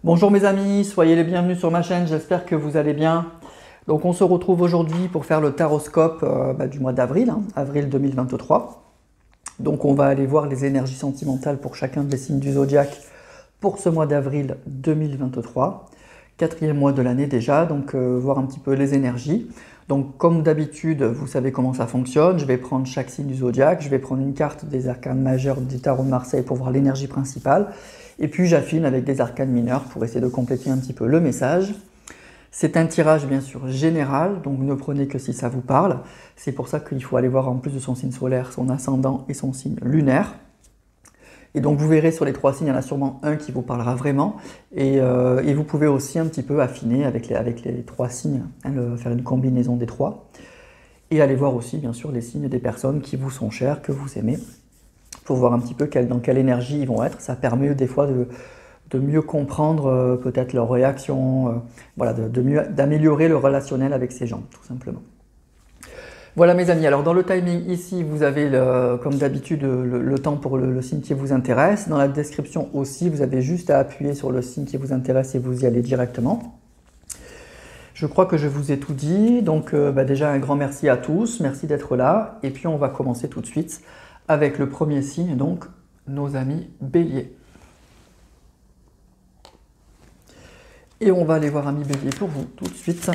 Bonjour mes amis, soyez les bienvenus sur ma chaîne, j'espère que vous allez bien. Donc on se retrouve aujourd'hui pour faire le taroscope du mois d'avril, avril 2023. Donc on va aller voir les énergies sentimentales pour chacun des signes du zodiaque pour ce mois d'avril 2023. Quatrième mois de l'année déjà, donc voir un petit peu les énergies. Donc comme d'habitude, vous savez comment ça fonctionne, je vais prendre chaque signe du zodiaque, je vais prendre une carte des arcanes majeurs du tarot de Marseille pour voir l'énergie principale. Et puis j'affine avec des arcanes mineurs pour essayer de compléter un petit peu le message. C'est un tirage bien sûr général, donc ne prenez que si ça vous parle. C'est pour ça qu'il faut aller voir en plus de son signe solaire, son ascendant et son signe lunaire. Et donc vous verrez sur les trois signes, il y en a sûrement un qui vous parlera vraiment. Et vous pouvez aussi un petit peu affiner avec les trois signes, faire une combinaison des trois. Et aller voir aussi bien sûr les signes des personnes qui vous sont chères, que vous aimez, pour voir un petit peu dans quelle énergie ils vont être. Ça permet des fois de mieux comprendre peut-être leurs réactions, voilà, d'améliorer le relationnel avec ces gens, tout simplement. Voilà mes amis, alors dans le timing ici, vous avez comme d'habitude le temps pour le signe qui vous intéresse. Dans la description aussi, vous avez juste à appuyer sur le signe qui vous intéresse et vous y allez directement. Je crois que je vous ai tout dit, donc déjà un grand merci à tous, merci d'être là. Et puis on va commencer tout de suite avec le premier signe, donc nos amis Bélier. Et on va aller voir amis Bélier pour vous tout de suite.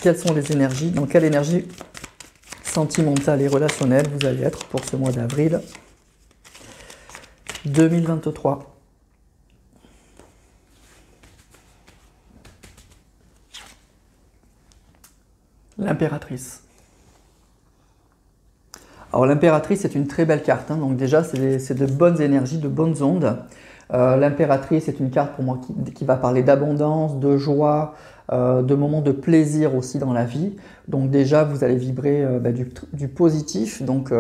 Quelles sont les énergies, dans quelle énergie sentimentale et relationnelle vous allez être pour ce mois d'avril 2023. L'impératrice. Alors l'impératrice c'est une très belle carte, donc déjà c'est de bonnes énergies, de bonnes ondes. L'impératrice est une carte pour moi qui va parler d'abondance, de joie, de moments de plaisir aussi dans la vie. Donc déjà vous allez vibrer du positif, donc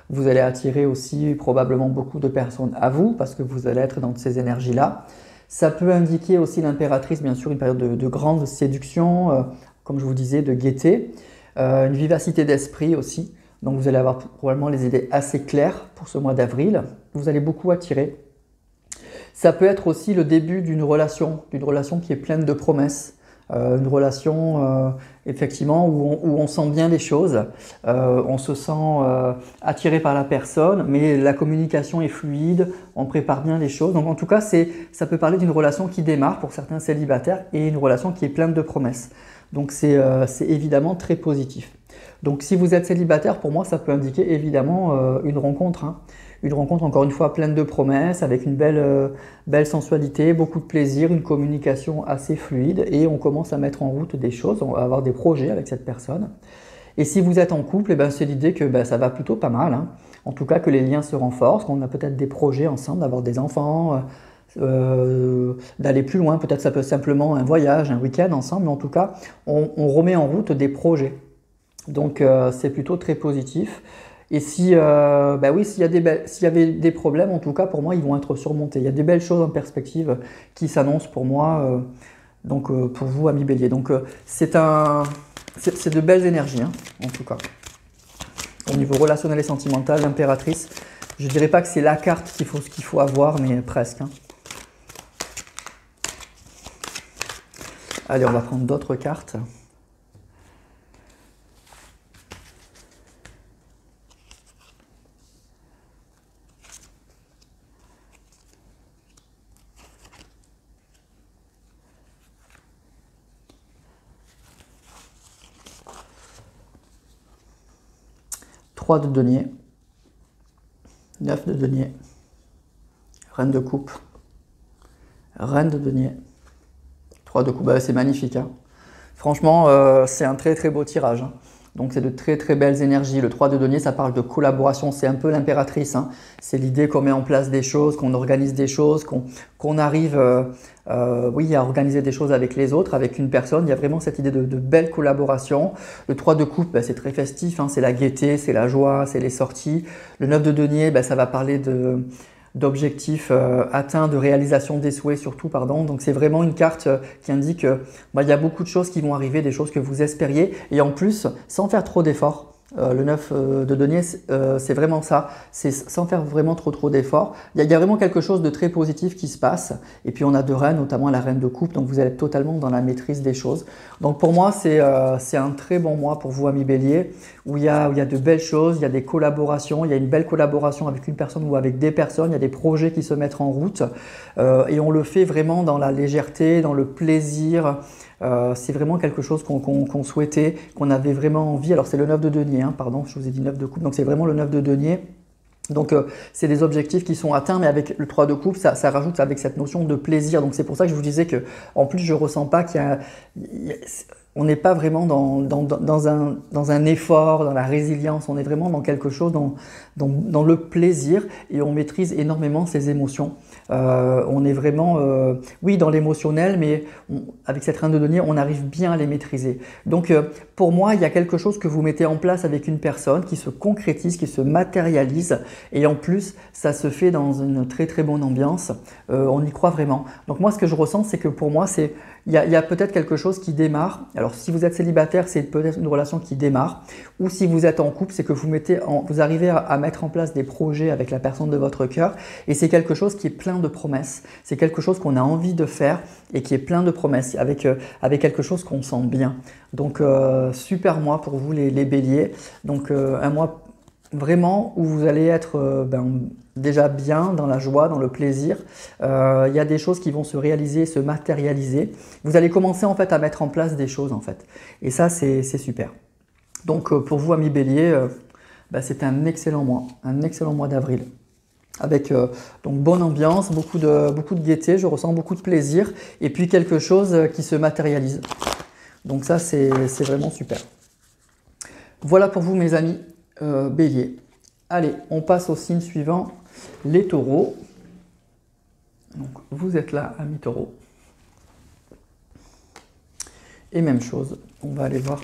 vous allez attirer aussi probablement beaucoup de personnes à vous parce que vous allez être dans ces énergies-là. Ça peut indiquer aussi l'impératrice bien sûr une période de grande séduction, comme je vous disais, de gaieté, une vivacité d'esprit aussi. Donc vous allez avoir probablement les idées assez claires pour ce mois d'avril. Vous allez beaucoup attirer. Ça peut être aussi le début d'une relation qui est pleine de promesses. Une relation effectivement où on sent bien les choses, on se sent attiré par la personne, mais la communication est fluide, on prépare bien les choses. Donc en tout cas, ça peut parler d'une relation qui démarre pour certains célibataires et une relation qui est pleine de promesses. Donc c'est évidemment très positif. Donc si vous êtes célibataire, pour moi, ça peut indiquer évidemment une rencontre. Une rencontre encore une fois pleine de promesses, avec une belle sensualité, beaucoup de plaisir, une communication assez fluide et on commence à mettre en route des choses, on va avoir des projets avec cette personne. Et si vous êtes en couple, c'est l'idée que ça va plutôt pas mal. En tout cas que les liens se renforcent, qu'on a peut-être des projets ensemble, d'avoir des enfants, d'aller plus loin, peut-être ça peut simplement un voyage, un week-end ensemble, mais en tout cas on remet en route des projets. Donc c'est plutôt très positif. Et s'il y avait des problèmes, en tout cas pour moi, ils vont être surmontés. Il y a des belles choses en perspective qui s'annoncent pour moi, pour vous, amis Bélier. Donc c'est de belles énergies, en tout cas. Au niveau relationnel et sentimental, l'impératrice, je ne dirais pas que c'est la carte qu'il faut avoir, mais presque. Allez, on va prendre d'autres cartes. De denier, 9 de denier, reine de coupe, reine de denier, 3 de coupe, c'est magnifique. Franchement, c'est un très très beau tirage. Donc c'est de très très belles énergies. Le 3 de denier, ça parle de collaboration, c'est un peu l'impératrice. C'est l'idée qu'on met en place des choses, qu'on organise des choses, qu'on arrive à organiser des choses avec les autres, avec une personne. Il y a vraiment cette idée de belle collaboration. Le 3 de coupe, c'est très festif, c'est la gaieté, c'est la joie, c'est les sorties. Le 9 de denier, ça va parler d'objectifs atteints, de réalisation des souhaits surtout, pardon. Donc c'est vraiment une carte qui indique il y a beaucoup de choses qui vont arriver, des choses que vous espériez et en plus sans faire trop d'efforts. Le 9 de denier, c'est vraiment ça, c'est sans faire vraiment trop d'efforts. Il y a vraiment quelque chose de très positif qui se passe. Et puis on a deux reines, notamment la reine de coupe, donc vous allez être totalement dans la maîtrise des choses. Donc pour moi, c'est un très bon mois pour vous, amis Bélier, où il y a de belles choses, il y a des collaborations, il y a une belle collaboration avec une personne ou avec des personnes, il y a des projets qui se mettent en route. Et on le fait vraiment dans la légèreté, dans le plaisir. C'est vraiment quelque chose qu'on souhaitait, qu'on avait vraiment envie. Alors c'est le 9 de denier, hein, pardon, je vous ai dit 9 de coupe, donc c'est vraiment le 9 de denier. Donc c'est des objectifs qui sont atteints, mais avec le 3 de coupe, ça rajoute avec cette notion de plaisir. Donc c'est pour ça que je vous disais que, en plus, je ne ressens pas on n'est pas vraiment dans un effort, dans la résilience, on est vraiment dans quelque chose, dans le plaisir, et on maîtrise énormément ses émotions. On est vraiment, oui, dans l'émotionnel, mais avec cette reine de denier, on arrive bien à les maîtriser. Donc pour moi, il y a quelque chose que vous mettez en place avec une personne qui se concrétise, qui se matérialise, et en plus, ça se fait dans une très bonne ambiance. On y croit vraiment. Donc moi, ce que je ressens, c'est que pour moi, il y a peut-être quelque chose qui démarre. Alors si vous êtes célibataire, c'est peut-être une relation qui démarre. Ou si vous êtes en couple, c'est que vous arrivez à mettre en place des projets avec la personne de votre cœur. Et c'est quelque chose qui est plein de promesses. C'est quelque chose qu'on a envie de faire et qui est plein de promesses, avec quelque chose qu'on sent bien. Donc super mois pour vous les béliers. Donc un mois vraiment où vous allez être déjà bien dans la joie, dans le plaisir. Il y a des choses qui vont se réaliser, se matérialiser. Vous allez commencer en fait à mettre en place des choses en fait. Et ça c'est super. Donc pour vous, amis bélier, c'est un excellent mois d'avril. Avec donc bonne ambiance, beaucoup de gaieté, je ressens beaucoup de plaisir et puis quelque chose qui se matérialise. Donc ça c'est vraiment super. Voilà pour vous, mes amis bélier. Allez, on passe au signe suivant, les taureaux. Donc vous êtes là, amis taureaux. Et même chose, on va aller voir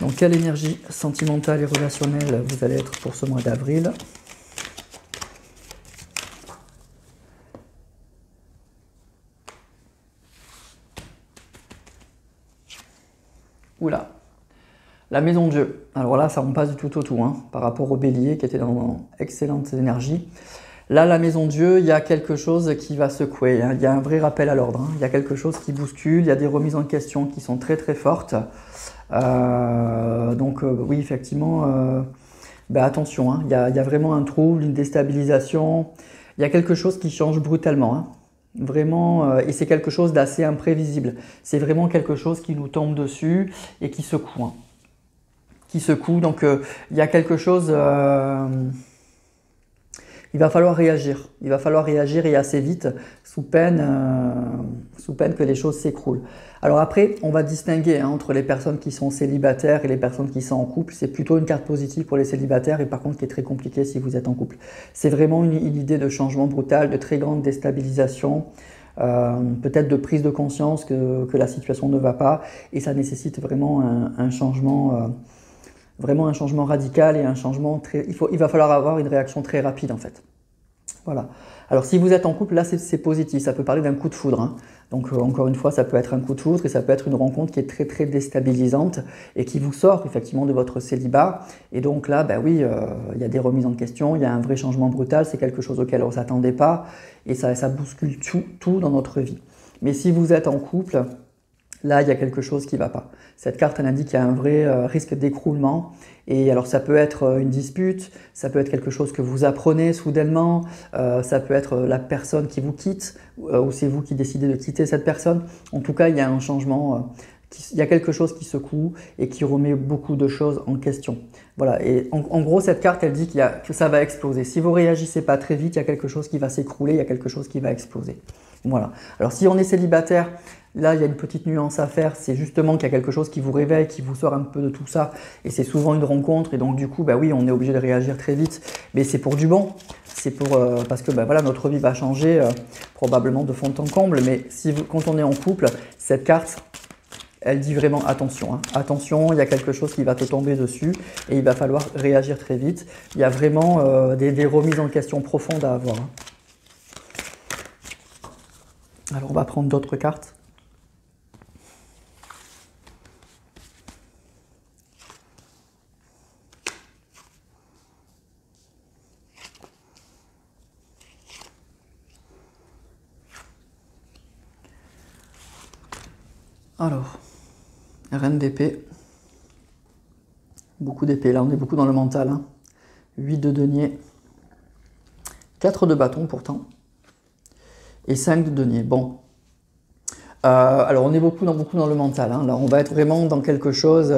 dans quelle énergie sentimentale et relationnelle vous allez être pour ce mois d'avril. Oula, la maison de Dieu. Alors là, ça ne passe du tout au tout, hein, par rapport au bélier qui était dans excellentes énergies. Là, la maison de Dieu, il y a quelque chose qui va secouer, hein. Il y a un vrai rappel à l'ordre, hein. Il y a quelque chose qui bouscule, il y a des remises en question qui sont très fortes. Oui, effectivement, attention, hein. Il y a vraiment un trouble, une déstabilisation. Il y a quelque chose qui change brutalement, hein. Vraiment, et c'est quelque chose d'assez imprévisible. C'est vraiment quelque chose qui nous tombe dessus et qui secoue, hein. Qui secoue, donc il y a quelque chose... il va falloir réagir. Il va falloir réagir et assez vite, sous peine que les choses s'écroulent. Alors après, on va distinguer entre les personnes qui sont célibataires et les personnes qui sont en couple. C'est plutôt une carte positive pour les célibataires et par contre qui est très compliquée si vous êtes en couple. C'est vraiment une idée de changement brutal, de très grande déstabilisation, peut-être de prise de conscience que la situation ne va pas et ça nécessite vraiment un changement... Vraiment un changement radical et un changement très... Il va falloir avoir une réaction très rapide en fait. Voilà. Alors si vous êtes en couple, là c'est positif, ça peut parler d'un coup de foudre, hein. Donc encore une fois, ça peut être un coup de foudre et ça peut être une rencontre qui est très déstabilisante et qui vous sort effectivement de votre célibat. Et donc là, oui, il y a des remises en question, il y a un vrai changement brutal, c'est quelque chose auquel on ne s'attendait pas et ça bouscule tout dans notre vie. Mais si vous êtes en couple, là, il y a quelque chose qui ne va pas. Cette carte, elle indique qu'il y a un vrai risque d'écroulement. Et alors, ça peut être une dispute, ça peut être quelque chose que vous apprenez soudainement, ça peut être la personne qui vous quitte, ou c'est vous qui décidez de quitter cette personne. En tout cas, il y a un changement, il y a quelque chose qui secoue et qui remet beaucoup de choses en question. Voilà, et en gros, cette carte, elle dit que ça va exploser. Si vous ne réagissez pas très vite, il y a quelque chose qui va s'écrouler, il y a quelque chose qui va exploser. Voilà. Alors, si on est célibataire, là, il y a une petite nuance à faire, c'est justement qu'il y a quelque chose qui vous réveille, qui vous sort un peu de tout ça, et c'est souvent une rencontre, et donc du coup, oui, on est obligé de réagir très vite, mais c'est pour du bon, c'est pour parce que voilà, notre vie va changer probablement de fond en comble, mais quand on est en couple, cette carte, elle dit vraiment attention, hein. Attention, il y a quelque chose qui va te tomber dessus, et il va falloir réagir très vite. Il y a vraiment des remises en question profondes à avoir, hein. Alors, on va prendre d'autres cartes. Alors, reine d'épée. Beaucoup d'épée, là on est beaucoup dans le mental. Hein. 8 de denier. 4 de bâton pourtant. Et 5 de denier. Bon. Alors on est beaucoup dans le mental. Hein. Là on va être vraiment dans quelque chose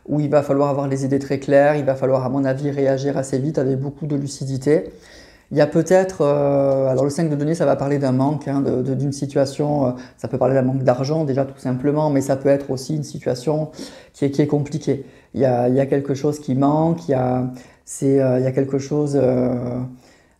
où il va falloir avoir les idées très claires. Il va falloir à mon avis réagir assez vite avec beaucoup de lucidité. Il y a peut-être, alors le 5 de denier, ça va parler d'un manque, hein, d'une situation, ça peut parler d'un manque d'argent déjà tout simplement, mais ça peut être aussi une situation qui est compliquée. Il y a quelque chose qui manque, il y a quelque chose,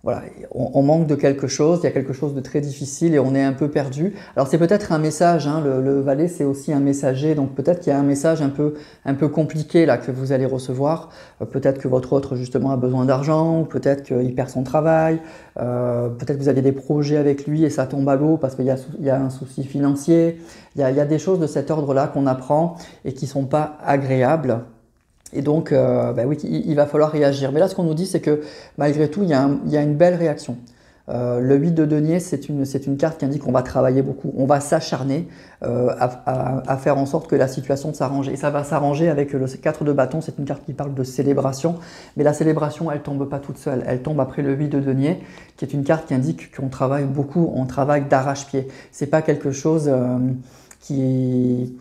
voilà, on manque de quelque chose, il y a quelque chose de très difficile et on est un peu perdu. Alors c'est peut-être un message, hein, le valet c'est aussi un messager, donc peut-être qu'il y a un message un peu compliqué là que vous allez recevoir. Peut-être que votre autre justement a besoin d'argent, ou peut-être qu'il perd son travail, peut-être que vous avez des projets avec lui et ça tombe à l'eau parce qu'il y a un souci financier. Il y a des choses de cet ordre-là qu'on apprend et qui ne sont pas agréables. Et donc, oui, il va falloir réagir. Mais là, ce qu'on nous dit, c'est que malgré tout, il y a une belle réaction. Le 8 de denier, c'est une carte qui indique qu'on va travailler beaucoup. On va s'acharner à faire en sorte que la situation s'arrange. Et ça va s'arranger avec le 4 de bâton. C'est une carte qui parle de célébration. Mais la célébration, elle tombe pas toute seule. Elle tombe après le 8 de denier, qui est une carte qui indique qu'on travaille beaucoup. On travaille d'arrache-pied. C'est pas quelque chose qui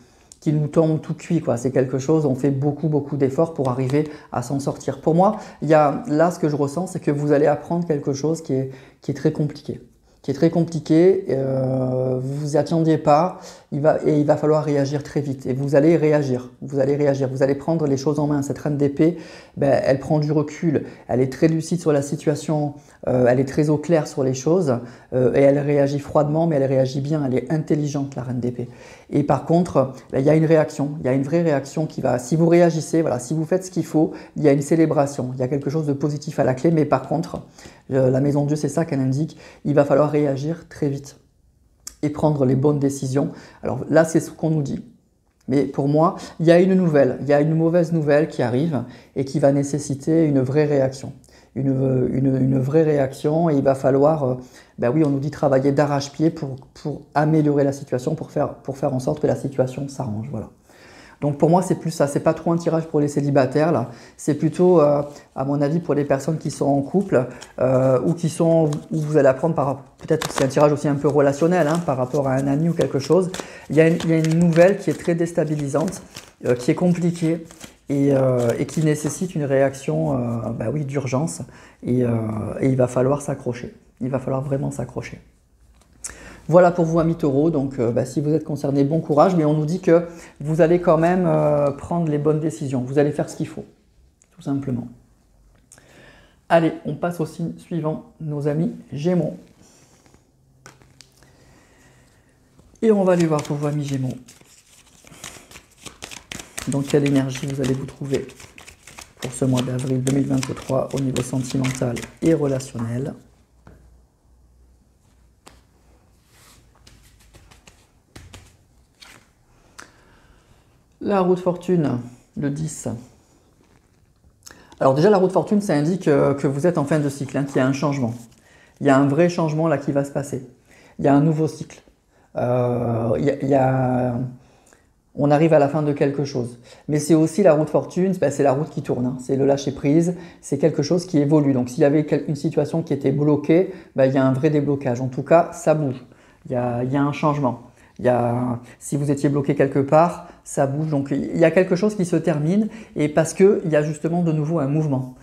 nous tombe tout cuit, quoi. C'est quelque chose, on fait beaucoup d'efforts pour arriver à s'en sortir. Pour moi, là, ce que je ressens, c'est que vous allez apprendre quelque chose qui est très compliqué. Vous vous y attendiez pas, il va falloir réagir très vite. Et vous allez réagir, vous allez prendre les choses en main. Cette reine d'épée, elle prend du recul, elle est très lucide sur la situation, elle est très au clair sur les choses, et elle réagit froidement, mais elle réagit bien, elle est intelligente, la reine d'épée. Et par contre, il y a une réaction, il y a une vraie réaction qui va, si vous réagissez, voilà, si vous faites ce qu'il faut, il y a une célébration, il y a quelque chose de positif à la clé, mais par contre, la maison de Dieu, c'est ça qu'elle indique, il va falloir réagir très vite et prendre les bonnes décisions. Alors là, c'est ce qu'on nous dit. Mais pour moi, il y a une mauvaise nouvelle qui arrive et qui va nécessiter une vraie réaction. Une vraie réaction et il va falloir, oui, on nous dit travailler d'arrache-pied pour améliorer la situation, pour faire en sorte que la situation s'arrange. Voilà. Donc pour moi, c'est plus ça. C'est pas trop un tirage pour les célibataires là. C'est plutôt, à mon avis, pour les personnes qui sont en couple où vous allez apprendre peut-être que c'est un tirage aussi un peu relationnel, hein, par rapport à un ami ou quelque chose. Il y a une nouvelle qui est très déstabilisante, qui est compliquée et qui nécessite une réaction, oui, d'urgence. Et il va falloir s'accrocher. Il va falloir vraiment s'accrocher. Voilà pour vous, amis taureaux. Donc, si vous êtes concernés, bon courage. Mais on nous dit que vous allez quand même prendre les bonnes décisions. Vous allez faire ce qu'il faut, tout simplement. Allez, on passe au signe suivant, nos amis Gémeaux. Et on va aller voir pour vous, amis Gémeaux. Donc, quelle énergie vous allez vous trouver pour ce mois d'avril 2023 au niveau sentimental et relationnel. La roue de fortune, le 10. Alors déjà, la roue de fortune, ça indique que vous êtes en fin de cycle, hein, qu'il y a un changement. Il y a un vrai changement là qui va se passer. Il y a un nouveau cycle. On arrive à la fin de quelque chose. Mais c'est aussi la roue de fortune, c'est la route qui tourne, hein, c'est le lâcher prise, c'est quelque chose qui évolue. Donc s'il y avait une situation qui était bloquée, il y a un vrai déblocage. En tout cas, ça bouge. Il y a un changement. Si vous étiez bloqué quelque part, ça bouge. Donc il y a quelque chose qui se termine et parce qu'il y a justement de nouveau un mouvement.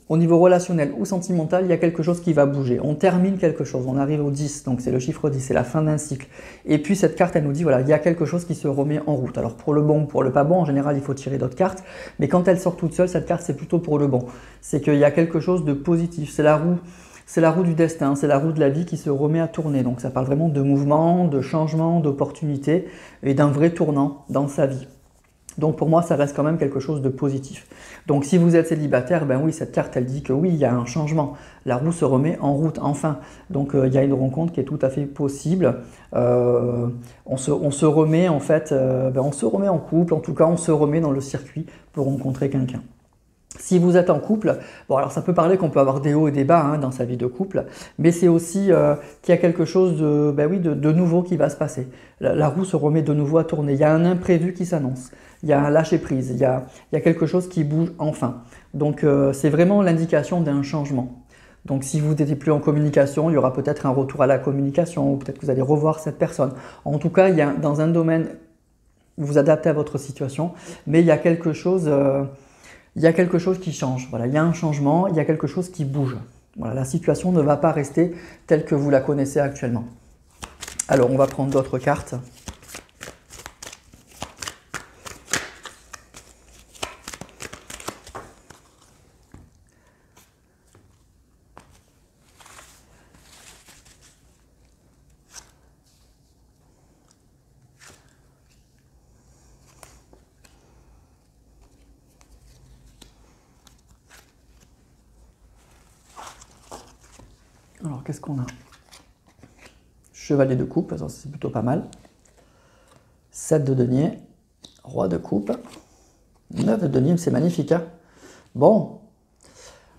Au niveau relationnel ou sentimental, il y a quelque chose qui va bouger. On termine quelque chose, on arrive au 10, donc c'est le chiffre 10, c'est la fin d'un cycle. Et puis cette carte, elle nous dit, voilà, il y a quelque chose qui se remet en route. Alors pour le bon, pour le pas bon, en général, il faut tirer d'autres cartes. Mais quand elle sort toute seule, cette carte, c'est plutôt pour le bon. C'est qu'il y a quelque chose de positif. C'est la roue du destin, c'est la roue de la vie qui se remet à tourner. Donc ça parle vraiment de mouvement, de changement, d'opportunité et d'un vrai tournant dans sa vie. Donc pour moi, ça reste quand même quelque chose de positif. Donc si vous êtes célibataire, oui, cette carte, elle dit que oui, il y a un changement. La roue se remet en route, enfin. Donc il y a une rencontre qui est tout à fait possible. On se remet en fait, on se remet en couple, en tout cas, on se remet dans le circuit pour rencontrer quelqu'un. Si vous êtes en couple, bon alors ça peut parler qu'on peut avoir des hauts et des bas hein, dans sa vie de couple, mais c'est aussi qu'il y a quelque chose de, ben oui, de nouveau qui va se passer. La roue se remet de nouveau à tourner, il y a un imprévu qui s'annonce, il y a un lâcher-prise, il y a quelque chose qui bouge enfin. Donc c'est vraiment l'indication d'un changement. Donc si vous n'étiez plus en communication, il y aura peut-être un retour à la communication, ou peut-être que vous allez revoir cette personne. En tout cas, il y a, dans un domaine, vous vous adaptez à votre situation, mais il y a quelque chose... il y a quelque chose qui change, voilà, il y a un changement, il y a quelque chose qui bouge. Voilà, la situation ne va pas rester telle que vous la connaissez actuellement. Alors, on va prendre d'autres cartes. Alors, qu'est-ce qu'on a? Chevalier de coupe, ça c'est plutôt pas mal. 7 de denier, roi de coupe, 9 de denier, c'est magnifique. Hein, bon,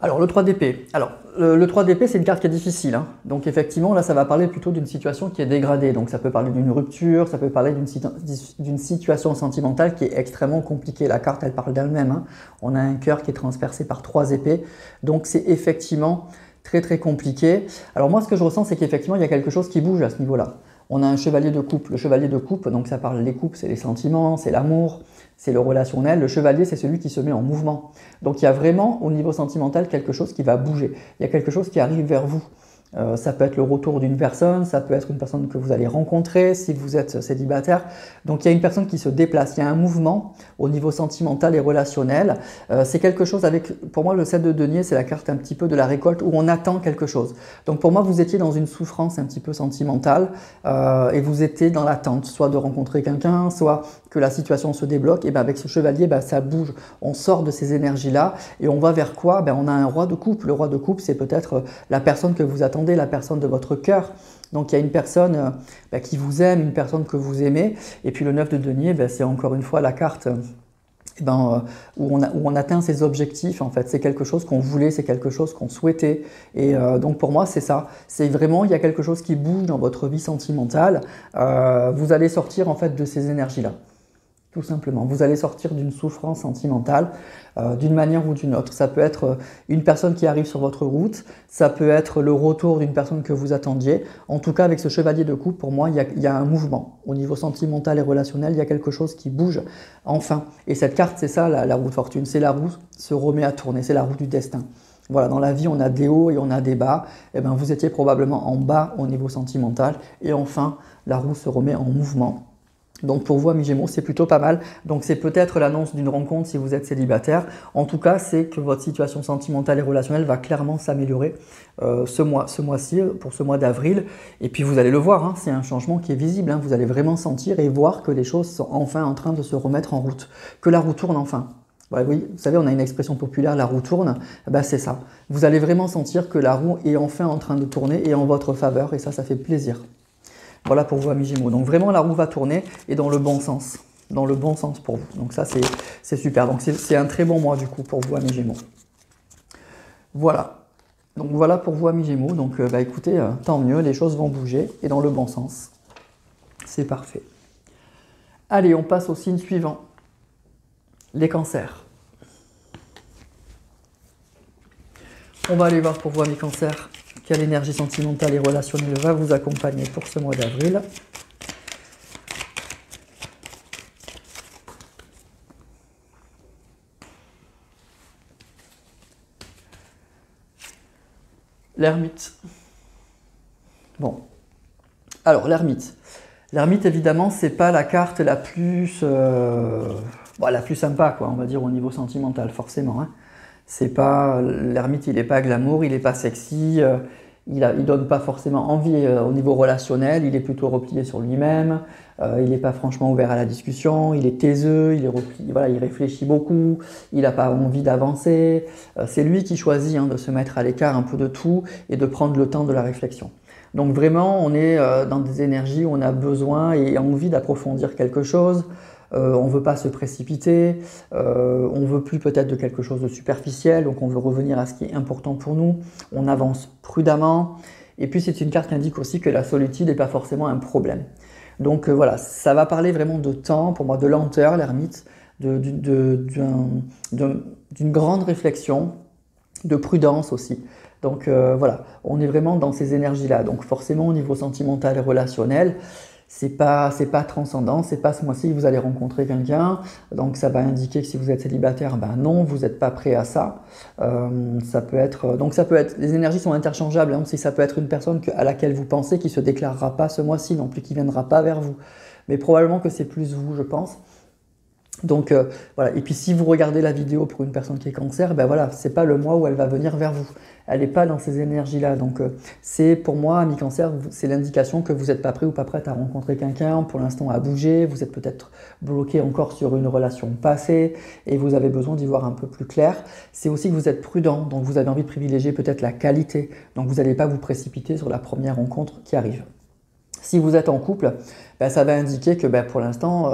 alors le 3 d'épée. Alors, le 3 d'épée, c'est une carte qui est difficile. Hein. Donc effectivement, là, ça va parler plutôt d'une situation qui est dégradée. Donc ça peut parler d'une rupture, ça peut parler d'une situation sentimentale qui est extrêmement compliquée. La carte, elle parle d'elle-même. Hein. On a un cœur qui est transpercé par 3 épées. Donc c'est effectivement... très compliqué. Alors moi ce que je ressens c'est qu'effectivement il y a quelque chose qui bouge à ce niveau-là. On a un chevalier de coupe. Le chevalier de coupe, donc ça parle des coupes, c'est les sentiments, c'est l'amour, c'est le relationnel. Le chevalier c'est celui qui se met en mouvement. Donc il y a vraiment au niveau sentimental quelque chose qui va bouger. Il y a quelque chose qui arrive vers vous. Ça peut être le retour d'une personne, ça peut être une personne que vous allez rencontrer si vous êtes célibataire. Donc il y a une personne qui se déplace, il y a un mouvement au niveau sentimental et relationnel. C'est quelque chose avec, pour moi le 7 de denier c'est la carte un petit peu de la récolte où on attend quelque chose. Donc pour moi vous étiez dans une souffrance un petit peu sentimentale et vous étiez dans l'attente, soit de rencontrer quelqu'un, soit que la situation se débloque. Et bien avec ce chevalier ça bouge, on sort de ces énergies là et on va vers quoi? On a un roi de coupe. Le roi de coupe c'est peut-être la personne que vous attendez, la personne de votre cœur. Donc il y a une personne qui vous aime, une personne que vous aimez. Et puis le 9 de denier, c'est encore une fois la carte où on atteint ses objectifs. En fait, c'est quelque chose qu'on voulait, c'est quelque chose qu'on souhaitait. Et donc pour moi, c'est ça. C'est vraiment, il y a quelque chose qui bouge dans votre vie sentimentale. Vous allez sortir en fait de ces énergies-là. Tout simplement. Vous allez sortir d'une souffrance sentimentale d'une manière ou d'une autre. Ça peut être une personne qui arrive sur votre route, ça peut être le retour d'une personne que vous attendiez. En tout cas, avec ce chevalier de coupe, pour moi, il y a un mouvement. Au niveau sentimental et relationnel, il y a quelque chose qui bouge enfin. Et cette carte, c'est ça, la roue de fortune. C'est la roue se remet à tourner, c'est la roue du destin. Voilà, dans la vie, on a des hauts et on a des bas. Et vous étiez probablement en bas au niveau sentimental. Et enfin, la roue se remet en mouvement. Donc pour vous, amis Gémeaux, c'est plutôt pas mal. Donc c'est peut-être l'annonce d'une rencontre si vous êtes célibataire. En tout cas, c'est que votre situation sentimentale et relationnelle va clairement s'améliorer ce mois-ci, pour ce mois d'avril. Et puis vous allez le voir, hein, c'est un changement qui est visible. Hein. Vous allez vraiment sentir et voir que les choses sont enfin en train de se remettre en route. Que la roue tourne enfin. Ouais, oui, vous savez, on a une expression populaire, la roue tourne. C'est ça. Vous allez vraiment sentir que la roue est enfin en train de tourner et en votre faveur. Et ça fait plaisir. Voilà pour vous, amis Gémeaux. Donc vraiment, la roue va tourner et dans le bon sens. Dans le bon sens pour vous. Donc ça, c'est super. Donc c'est un très bon mois du coup pour vous, amis Gémeaux. Voilà. Donc voilà pour vous, amis Gémeaux. Donc écoutez, tant mieux, les choses vont bouger et dans le bon sens. C'est parfait. Allez, on passe au signe suivant. Les cancers. On va aller voir pour vous, amis cancers. Quelle énergie sentimentale et relationnelle va vous accompagner pour ce mois d'avril? L'ermite. Bon. Alors, l'ermite. L'ermite, évidemment, c'est pas la carte la plus sympa, quoi, on va dire, au niveau sentimental, forcément. Hein. C'est pas l'ermite, il n'est pas glamour, il n'est pas sexy, il donne pas forcément envie au niveau relationnel, il est plutôt replié sur lui-même, il n'est pas franchement ouvert à la discussion, il est taiseux, il est replié, voilà, il réfléchit beaucoup, il n'a pas envie d'avancer. C'est lui qui choisit de se mettre à l'écart un peu de tout et de prendre le temps de la réflexion. Donc vraiment, on est dans des énergies où on a besoin et envie d'approfondir quelque chose. on ne veut pas se précipiter, on veut plus peut-être de quelque chose de superficiel, donc on veut revenir à ce qui est important pour nous, on avance prudemment. Et puis c'est une carte qui indique aussi que la solitude n'est pas forcément un problème. Donc voilà, ça va parler vraiment de temps, pour moi de lenteur, l'ermite, d'une grande réflexion, de prudence aussi. Donc voilà, on est vraiment dans ces énergies-là. Donc forcément au niveau sentimental et relationnel, c'est pas transcendant, c'est pas ce mois-ci que vous allez rencontrer quelqu'un, donc ça va indiquer que si vous êtes célibataire, ben non, vous n'êtes pas prêt à ça. Ça peut être, les énergies sont interchangeables, hein, si ça peut être une personne à laquelle vous pensez qui se déclarera pas ce mois-ci non plus, qui viendra pas vers vous, mais probablement que c'est plus vous, je pense. Donc voilà, et puis si vous regardez la vidéo pour une personne qui est cancer, ben voilà, c'est pas le mois où elle va venir vers vous. Elle n'est pas dans ces énergies-là. Donc c'est pour moi, ami cancer, c'est l'indication que vous n'êtes pas prêt ou pas prête à rencontrer quelqu'un, pour l'instant à bouger, vous êtes peut-être bloqué encore sur une relation passée et vous avez besoin d'y voir un peu plus clair. C'est aussi que vous êtes prudent, donc vous avez envie de privilégier peut-être la qualité, donc vous n'allez pas vous précipiter sur la première rencontre qui arrive. Si vous êtes en couple, ben, ça va indiquer que ben, pour l'instant,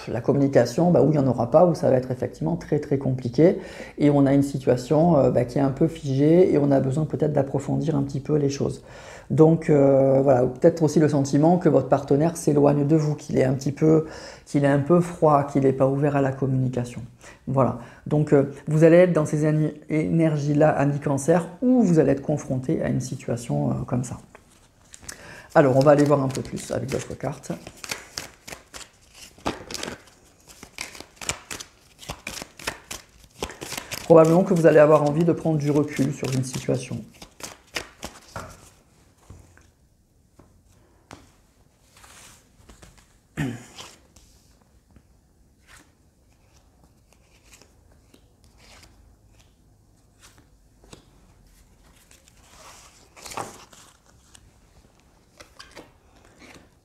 la communication, ben, ou il n'y en aura pas, ou ça va être effectivement très très compliqué. Et on a une situation ben, qui est un peu figée et on a besoin peut-être d'approfondir un petit peu les choses. Donc voilà, peut-être aussi le sentiment que votre partenaire s'éloigne de vous, qu'il est un peu froid, qu'il n'est pas ouvert à la communication. Voilà, donc vous allez être dans ces énergies-là, ami cancer, où vous allez être confronté à une situation comme ça. Alors, on va aller voir un peu plus avec d'autres cartes. Probablement que vous allez avoir envie de prendre du recul sur une situation.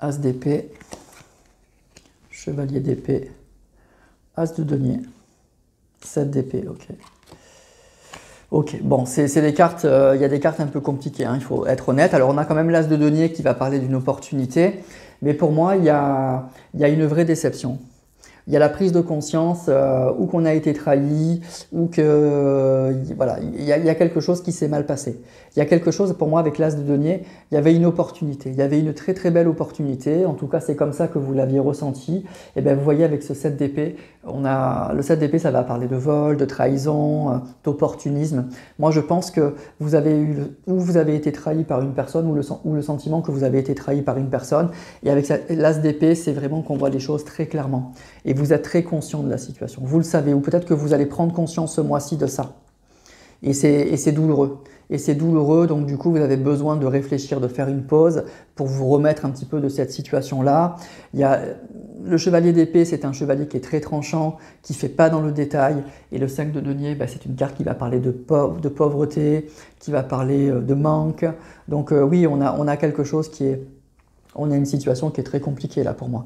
As d'épée, chevalier d'épée, as de denier, 7 d'épée, ok. Ok, bon, c'est des cartes, il y a des cartes un peu compliquées, hein, il faut être honnête. Alors on a quand même l'as de denier qui va parler d'une opportunité, mais pour moi, il y a une vraie déception. Il y a la prise de conscience ou qu'on a été trahi, ou que voilà, il y a quelque chose qui s'est mal passé. Il y a quelque chose, pour moi, avec l'as de denier, il y avait une opportunité. Il y avait une très très belle opportunité. En tout cas, c'est comme ça que vous l'aviez ressenti. Et bien, vous voyez, avec ce 7 d'épée, le 7 d'épée, ça va parler de vol, de trahison, d'opportunisme. Moi, je pense que vous avez été trahi par une personne, ou le sentiment que vous avez été trahi par une personne. Et avec l'as d'épée, c'est vraiment qu'on voit les choses très clairement. Et vous êtes très conscient de la situation. Vous le savez, ou peut-être que vous allez prendre conscience ce mois-ci de ça. Et c'est douloureux. Et c'est douloureux, donc du coup, vous avez besoin de réfléchir, de faire une pause pour vous remettre un petit peu de cette situation-là. Le chevalier d'épée, c'est un chevalier qui est très tranchant, qui ne fait pas dans le détail. Et le 5 de denier, c'est une carte qui va parler de pauvreté, qui va parler de manque. Donc oui, on a quelque chose on a une situation qui est très compliquée là pour moi.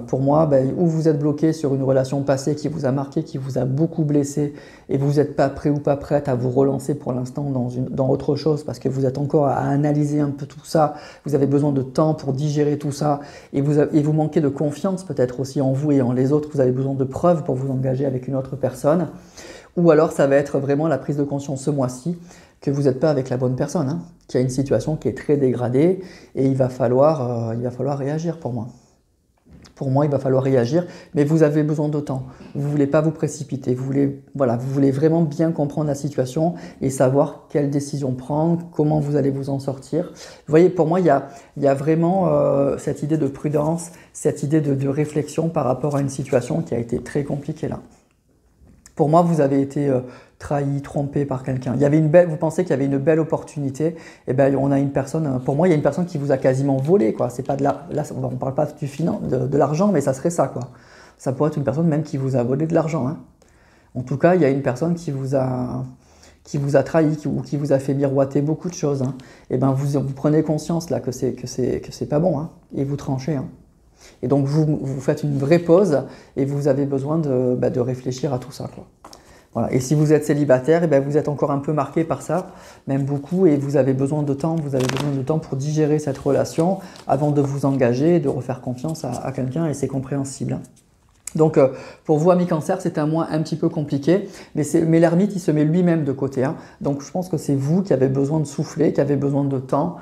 Pour moi, ou vous êtes bloqué sur une relation passée qui vous a marqué, qui vous a beaucoup blessé, et vous n'êtes pas prêt ou pas prête à vous relancer pour l'instant dans autre chose, parce que vous êtes encore à analyser un peu tout ça, vous avez besoin de temps pour digérer tout ça, et vous manquez de confiance peut-être aussi en vous et en les autres, vous avez besoin de preuves pour vous engager avec une autre personne. Ou alors ça va être vraiment la prise de conscience ce mois-ci que vous n'êtes pas avec la bonne personne, hein, qu'il y a une situation qui est très dégradée et il va falloir réagir pour moi. Pour moi, il va falloir réagir, mais vous avez besoin de temps. Vous ne voulez pas vous précipiter, vous voulez vraiment bien comprendre la situation et savoir quelle décision prendre, comment vous allez vous en sortir. Vous voyez, pour moi, il y a vraiment cette idée de prudence, cette idée de réflexion par rapport à une situation qui a été très compliquée là. Pour moi, vous avez été trahi, trompé par quelqu'un. Vous pensez qu'il y avait une belle opportunité, et bien on a une personne, pour moi il y a une personne qui vous a quasiment volé, quoi. C'est pas là, on ne parle pas de l'argent, mais ça serait ça, quoi. Ça pourrait être une personne même qui vous a volé de l'argent, hein. En tout cas, il y a une personne qui vous a trahi, ou qui vous a fait miroiter beaucoup de choses, hein. Et ben vous prenez conscience là que c'est pas bon, hein, et vous tranchez, hein. Et donc vous faites une vraie pause et vous avez besoin de réfléchir à tout ça, quoi. Voilà. Et si vous êtes célibataire, et vous êtes encore un peu marqué par ça, même beaucoup, et vous avez besoin de temps, pour digérer cette relation avant de vous engager et de refaire confiance à quelqu'un, et c'est compréhensible. Donc pour vous, amis Cancer, c'est un mois un petit peu compliqué, mais l'ermite, il se met lui-même de côté. Hein. Donc je pense que c'est vous qui avez besoin de souffler, qui avez besoin de temps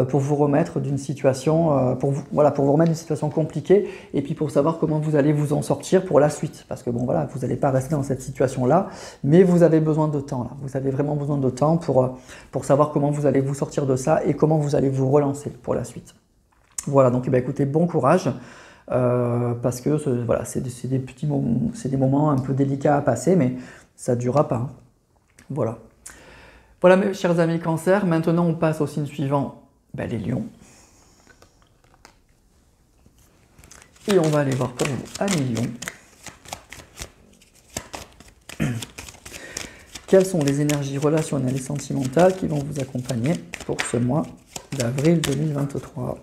pour vous remettre d'une situation, voilà, pour vous remettre d'une situation compliquée, et puis pour savoir comment vous allez vous en sortir pour la suite. Parce que bon, voilà, vous n'allez pas rester dans cette situation-là, mais vous avez besoin de temps. Là. Vous avez vraiment besoin de temps pour savoir comment vous allez vous sortir de ça et comment vous allez vous relancer pour la suite. Voilà, donc écoutez, bon courage. Parce que voilà, c'est des petits moments, c'est des moments un peu délicats à passer, mais ça ne durera pas. Hein. Voilà. Voilà, mes chers amis Cancer. Maintenant, on passe au signe suivant, les lions. Et on va aller voir pour vous, amis lions. Quelles sont les énergies relationnelles et sentimentales qui vont vous accompagner pour ce mois d'avril 2023 ?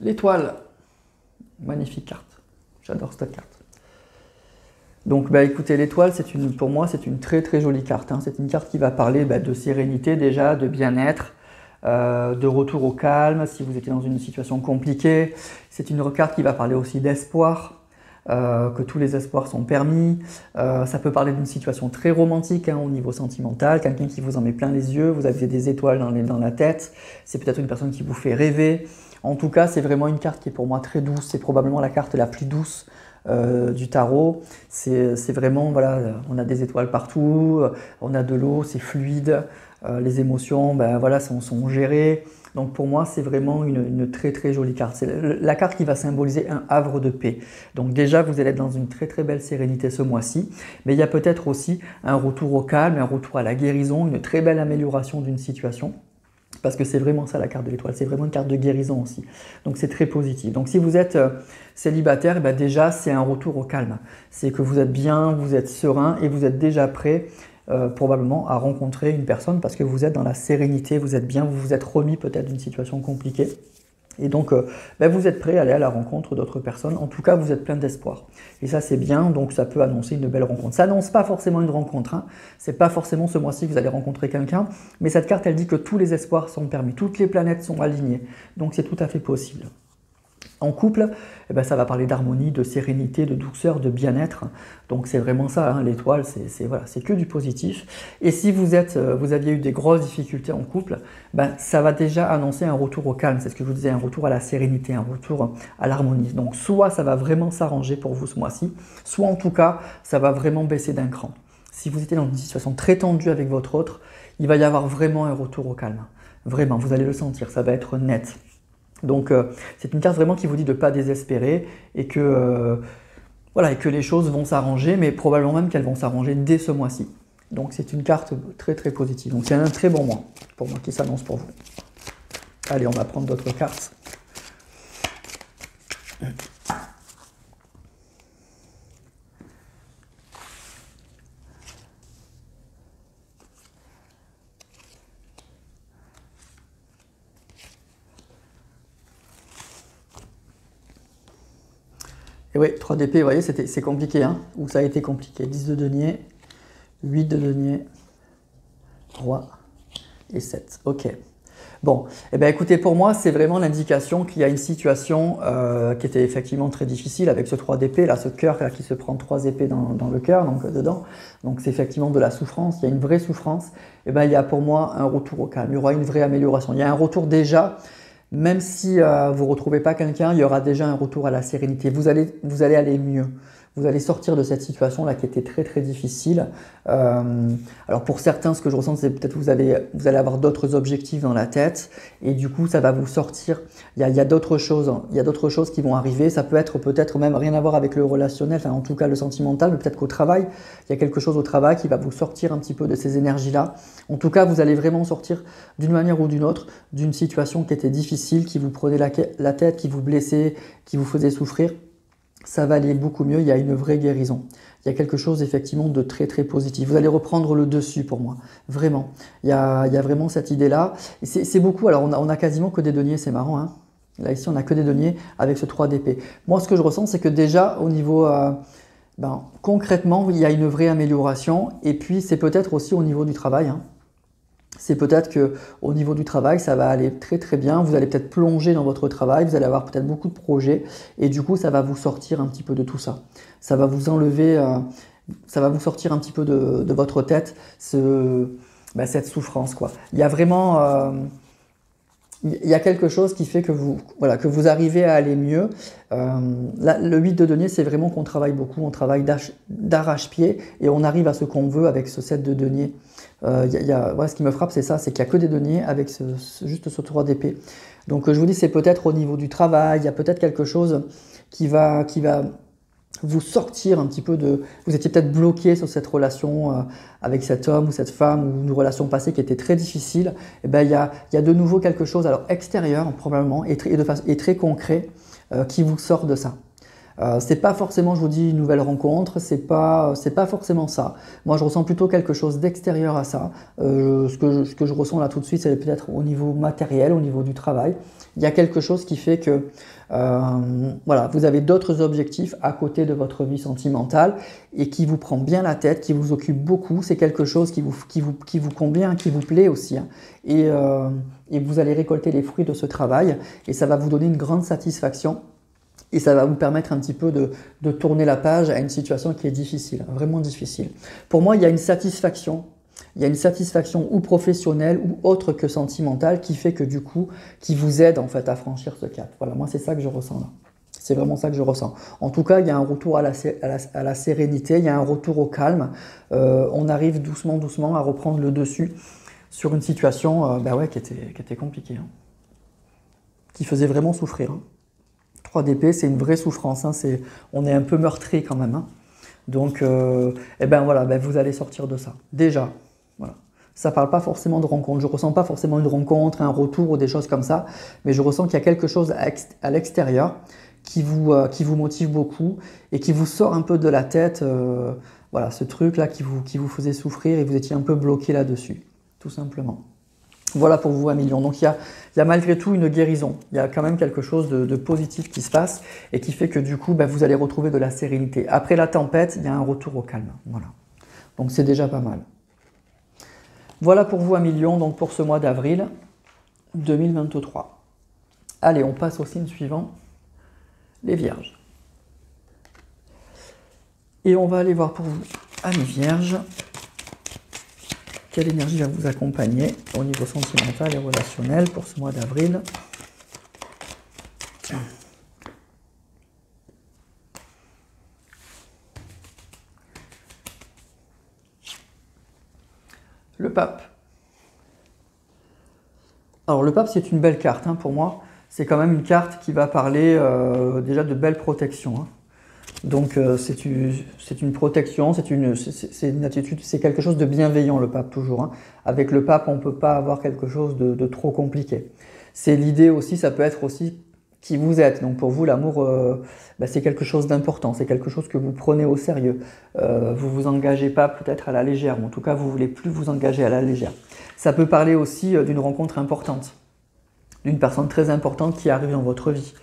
L'étoile, magnifique carte, j'adore cette carte. Donc écoutez, l'étoile, pour moi, c'est une très très jolie carte. Hein. C'est une carte qui va parler de sérénité déjà, de bien-être, de retour au calme si vous étiez dans une situation compliquée. C'est une carte qui va parler aussi d'espoir, que tous les espoirs sont permis. Ça peut parler d'une situation très romantique au niveau sentimental, quelqu'un qui vous en met plein les yeux, vous avez des étoiles dans la tête, c'est peut-être une personne qui vous fait rêver. En tout cas, c'est vraiment une carte qui est pour moi très douce. C'est probablement la carte la plus douce du tarot. C'est vraiment, voilà, on a des étoiles partout, on a de l'eau, c'est fluide, les émotions voilà, sont gérées. Donc pour moi, c'est vraiment une très très jolie carte. C'est la carte qui va symboliser un havre de paix. Donc déjà, vous allez être dans une très très belle sérénité ce mois-ci. Mais il y a peut-être aussi un retour au calme, un retour à la guérison, une très belle amélioration d'une situation. Parce que c'est vraiment ça la carte de l'étoile, c'est vraiment une carte de guérison aussi. Donc c'est très positif. Donc si vous êtes célibataire, déjà c'est un retour au calme. C'est que vous êtes bien, vous êtes serein et vous êtes déjà prêt probablement à rencontrer une personne parce que vous êtes dans la sérénité, vous êtes bien, vous vous êtes remis peut-être d'une situation compliquée. Et donc, vous êtes prêt à aller à la rencontre d'autres personnes. En tout cas, vous êtes plein d'espoir. Et ça, c'est bien. Donc, ça peut annoncer une belle rencontre. Ça n'annonce pas forcément une rencontre. Hein. C'est pas forcément ce mois-ci que vous allez rencontrer quelqu'un. Mais cette carte, elle dit que tous les espoirs sont permis. Toutes les planètes sont alignées. Donc, c'est tout à fait possible. En couple, ça va parler d'harmonie, de sérénité, de douceur, de bien-être. Donc c'est vraiment ça, hein, l'étoile, c'est que du positif. Et si vous aviez eu des grosses difficultés en couple, ça va déjà annoncer un retour au calme. C'est ce que je vous disais, un retour à la sérénité, un retour à l'harmonie. Donc soit ça va vraiment s'arranger pour vous ce mois-ci, soit en tout cas, ça va vraiment baisser d'un cran. Si vous étiez dans une situation très tendue avec votre autre, il va y avoir vraiment un retour au calme. Vraiment, vous allez le sentir, ça va être net. Donc c'est une carte vraiment qui vous dit de ne pas désespérer et que les choses vont s'arranger, mais probablement même qu'elles vont s'arranger dès ce mois-ci. Donc c'est une carte très très positive. Donc c'est un très bon mois pour moi qui s'annonce pour vous. Allez, on va prendre d'autres cartes. Et oui, 3 d'épée, vous voyez, c'est compliqué, hein, ou ça a été compliqué. 10 de denier, 8 de denier, 3 et 7. Ok. Bon, écoutez, pour moi, c'est vraiment l'indication qu'il y a une situation qui était effectivement très difficile avec ce 3 d'épée, là, ce cœur là, qui se prend 3 épées dans le cœur, donc dedans. Donc c'est effectivement de la souffrance, il y a une vraie souffrance. Il y a pour moi un retour au calme, il y aura une vraie amélioration. Il y a un retour déjà. Même si vous ne retrouvez pas quelqu'un, il y aura déjà un retour à la sérénité. Vous allez aller mieux. Vous allez sortir de cette situation-là qui était très très difficile. Alors pour certains, ce que je ressens, c'est peut-être que vous allez avoir d'autres objectifs dans la tête et du coup, ça va vous sortir. Il y a d'autres choses. Il y a d'autres choses qui vont arriver. Ça peut être peut-être même rien à voir avec le relationnel, enfin en tout cas le sentimental, mais peut-être qu'au travail, il y a quelque chose au travail qui va vous sortir un petit peu de ces énergies-là. En tout cas, vous allez vraiment sortir d'une manière ou d'une autre d'une situation qui était difficile, qui vous prenait la tête, qui vous blessait, qui vous faisait souffrir. Ça va aller beaucoup mieux, il y a une vraie guérison. Il y a quelque chose effectivement de très très positif. Vous allez reprendre le dessus pour moi, vraiment. Il y a vraiment cette idée-là. C'est beaucoup, alors on a quasiment que des deniers, c'est marrant. Hein. Là ici on a que des deniers avec ce 3 d'épée. Moi ce que je ressens c'est que déjà au niveau, concrètement il y a une vraie amélioration. Et puis c'est peut-être aussi au niveau du travail. Hein. c'est peut-être que au niveau du travail, ça va aller très très bien. Vous allez peut-être plonger dans votre travail, vous allez avoir peut-être beaucoup de projets et du coup, ça va vous sortir un petit peu de tout ça. Ça va vous enlever, ça va vous sortir un petit peu de votre tête cette souffrance, quoi. Il y a vraiment, il y a quelque chose qui fait que voilà, que vous arrivez à aller mieux. Là, le 8 de denier, c'est vraiment qu'on travaille beaucoup, on travaille d'arrache-pied et on arrive à ce qu'on veut avec ce 7 de denier. Ouais, ce qui me frappe, c'est ça, c'est qu'il n'y a que des deniers avec juste ce 3 d'épée. Donc je vous dis, c'est peut-être au niveau du travail, il y a peut-être quelque chose qui va vous sortir un petit peu de... Vous étiez peut-être bloqué sur cette relation avec cet homme ou cette femme ou une relation passée qui était très difficile. Et ben, il y a de nouveau quelque chose, alors extérieur probablement, et très concret qui vous sort de ça. C'est pas forcément, je vous dis, une nouvelle rencontre, c'est pas forcément ça. Moi, je ressens plutôt quelque chose d'extérieur à ça. Ce que je ressens là tout de suite, c'est peut-être au niveau matériel, au niveau du travail. Il y a quelque chose qui fait que voilà, vous avez d'autres objectifs à côté de votre vie sentimentale et qui vous prend bien la tête, qui vous occupe beaucoup. C'est quelque chose qui vous convient, qui vous plaît aussi. Hein. Et vous allez récolter les fruits de ce travail et ça va vous donner une grande satisfaction. Et ça va vous permettre un petit peu de tourner la page à une situation qui est difficile, vraiment difficile. Pour moi, il y a une satisfaction ou professionnelle ou autre que sentimentale qui fait que du coup, qui vous aide en fait à franchir ce cap. Voilà, moi c'est ça que je ressens là. C'est vraiment ça que je ressens. En tout cas, il y a un retour à la sérénité, il y a un retour au calme. On arrive doucement à reprendre le dessus sur une situation ouais, qui était compliquée, hein. Qui faisait vraiment souffrir, hein. 3 d'épée, c'est une vraie souffrance, hein, on est un peu meurtri quand même. Hein. Donc, voilà, vous allez sortir de ça. Déjà, voilà. Ça ne parle pas forcément de rencontre. Je ne ressens pas forcément une rencontre, un retour ou des choses comme ça, mais je ressens qu'il y a quelque chose à l'extérieur qui vous motive beaucoup et qui vous sort un peu de la tête. Voilà, ce truc-là qui vous faisait souffrir et vous étiez un peu bloqué là-dessus, tout simplement. Voilà pour vous 1 million. Donc il y a malgré tout une guérison. Il y a quand même quelque chose de positif qui se passe et qui fait que du coup, vous allez retrouver de la sérénité. Après la tempête, il y a un retour au calme. Voilà. Donc c'est déjà pas mal. Voilà pour vous 1 million, donc pour ce mois d'avril 2023. Allez, on passe au signe suivant, les Vierges. Et on va aller voir pour vous, amis Vierges, quelle énergie va vous accompagner au niveau sentimental et relationnel pour ce mois d'avril? Le pape. Alors le pape, c'est une belle carte hein, pour moi. C'est quand même une carte qui va parler déjà de belle protection. Hein. Donc c'est une protection, c'est une attitude, c'est quelque chose de bienveillant le pape toujours. Hein. Avec le pape, on ne peut pas avoir quelque chose de trop compliqué. C'est l'idée aussi, ça peut être aussi qui vous êtes. Donc pour vous, l'amour, c'est quelque chose d'important, c'est quelque chose que vous prenez au sérieux. Vous vous engagez pas peut-être à la légère, ou en tout cas vous voulez plus vous engager à la légère. Ça peut parler aussi d'une rencontre importante, d'une personne très importante qui arrive dans votre vie.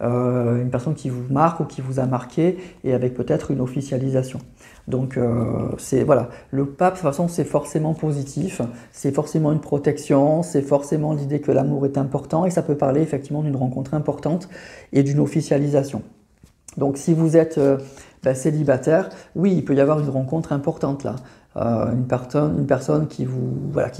Une personne qui vous marque ou qui vous a marqué et avec peut-être une officialisation. Donc voilà, le pape de toute façon c'est forcément positif, c'est forcément une protection, c'est forcément l'idée que l'amour est important et ça peut parler effectivement d'une rencontre importante et d'une officialisation. Donc si vous êtes célibataire, oui il peut y avoir une rencontre importante là. Une personne qui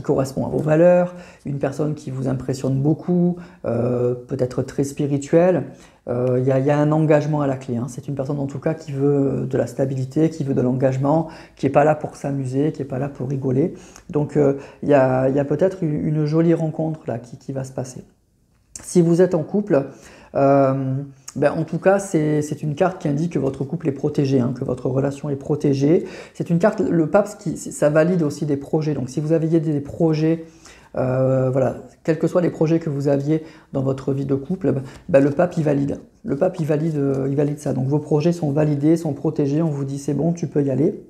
correspond à vos valeurs, une personne qui vous impressionne beaucoup, peut-être très spirituelle. Il y a un engagement à la clé. Hein. C'est une personne en tout cas qui veut de la stabilité, qui veut de l'engagement, qui n'est pas là pour s'amuser, qui n'est pas là pour rigoler. Donc il y a peut-être une jolie rencontre là qui va se passer. Si vous êtes en couple, en tout cas, c'est une carte qui indique que votre couple est protégé, hein, que votre relation est protégée. C'est une carte, le pape, ça valide aussi des projets. Donc si vous aviez des projets, quels que soient les projets que vous aviez dans votre vie de couple, le pape, il valide. Le pape, il valide ça. Donc vos projets sont validés, sont protégés, on vous dit c'est bon, tu peux y aller.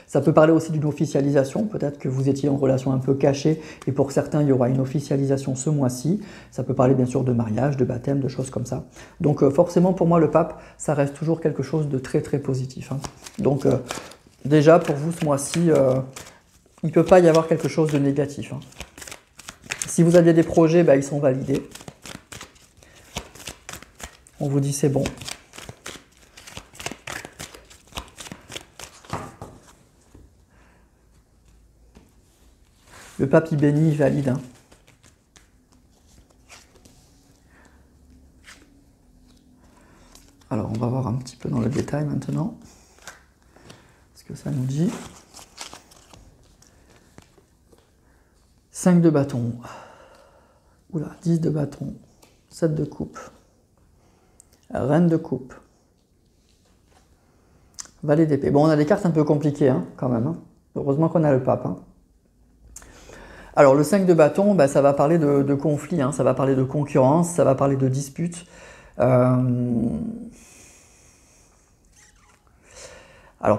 Ça peut parler aussi d'une officialisation, peut-être que vous étiez en relation un peu cachée et pour certains il y aura une officialisation ce mois-ci. Ça peut parler bien sûr de mariage, de baptême, de choses comme ça. Donc forcément pour moi le pape, ça reste toujours quelque chose de très très positif. Hein. Donc déjà pour vous ce mois-ci, Il ne peut pas y avoir quelque chose de négatif. Hein. Si vous aviez des projets, bah, ils sont validés. On vous dit c'est bon. Le pape, il bénit, il valide. Hein. Alors, on va voir un petit peu dans le détail maintenant. Ce que ça nous dit. 5 de bâton. Oula, 10 de bâton. 7 de coupe. Reine de coupe. Valet d'épée. Bon, on a des cartes un peu compliquées, hein, quand même. Hein. Heureusement qu'on a le pape. Hein. Alors, le 5 de bâton, bah, ça va parler de conflit, hein, ça va parler de concurrence, ça va parler de dispute. Alors,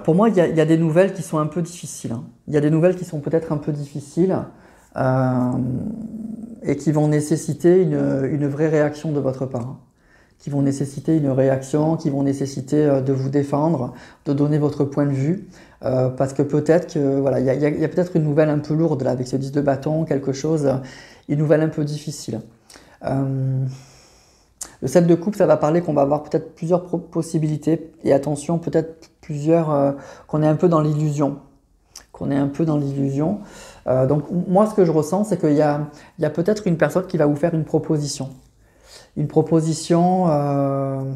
pour moi, il y a des nouvelles qui sont un peu difficiles. Hein. Il y a des nouvelles qui sont peut-être un peu difficiles et qui vont nécessiter une vraie réaction de votre part. Hein. Qui vont nécessiter une réaction, qui vont nécessiter de vous défendre, de donner votre point de vue. Parce que peut-être que voilà, il y a peut-être une nouvelle un peu lourde là, avec ce 10 de bâton, quelque chose, une nouvelle un peu difficile. Le 7 de coupe, ça va parler qu'on va avoir peut-être plusieurs possibilités, et attention, peut-être plusieurs, qu'on est un peu dans l'illusion. Donc moi, ce que je ressens, c'est qu'il y a peut-être une personne qui va vous faire une proposition. Une proposition...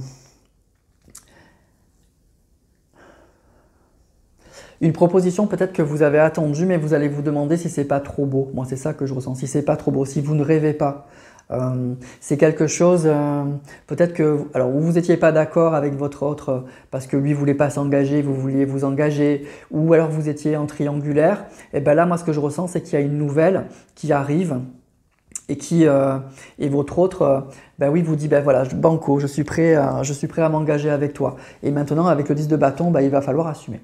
Une proposition peut-être que vous avez attendue, mais vous allez vous demander si c'est pas trop beau. Moi, c'est ça que je ressens. Si c'est pas trop beau, si vous ne rêvez pas, c'est quelque chose. Peut-être que, alors, vous n'étiez pas d'accord avec votre autre parce que lui voulait pas s'engager, vous vouliez vous engager, ou alors vous étiez en triangulaire. Et ben là, moi, ce que je ressens, c'est qu'il y a une nouvelle qui arrive et et votre autre, ben oui, vous dit ben voilà, banco, je suis prêt à m'engager avec toi. Et maintenant, avec le 10 de bâton, ben, il va falloir assumer.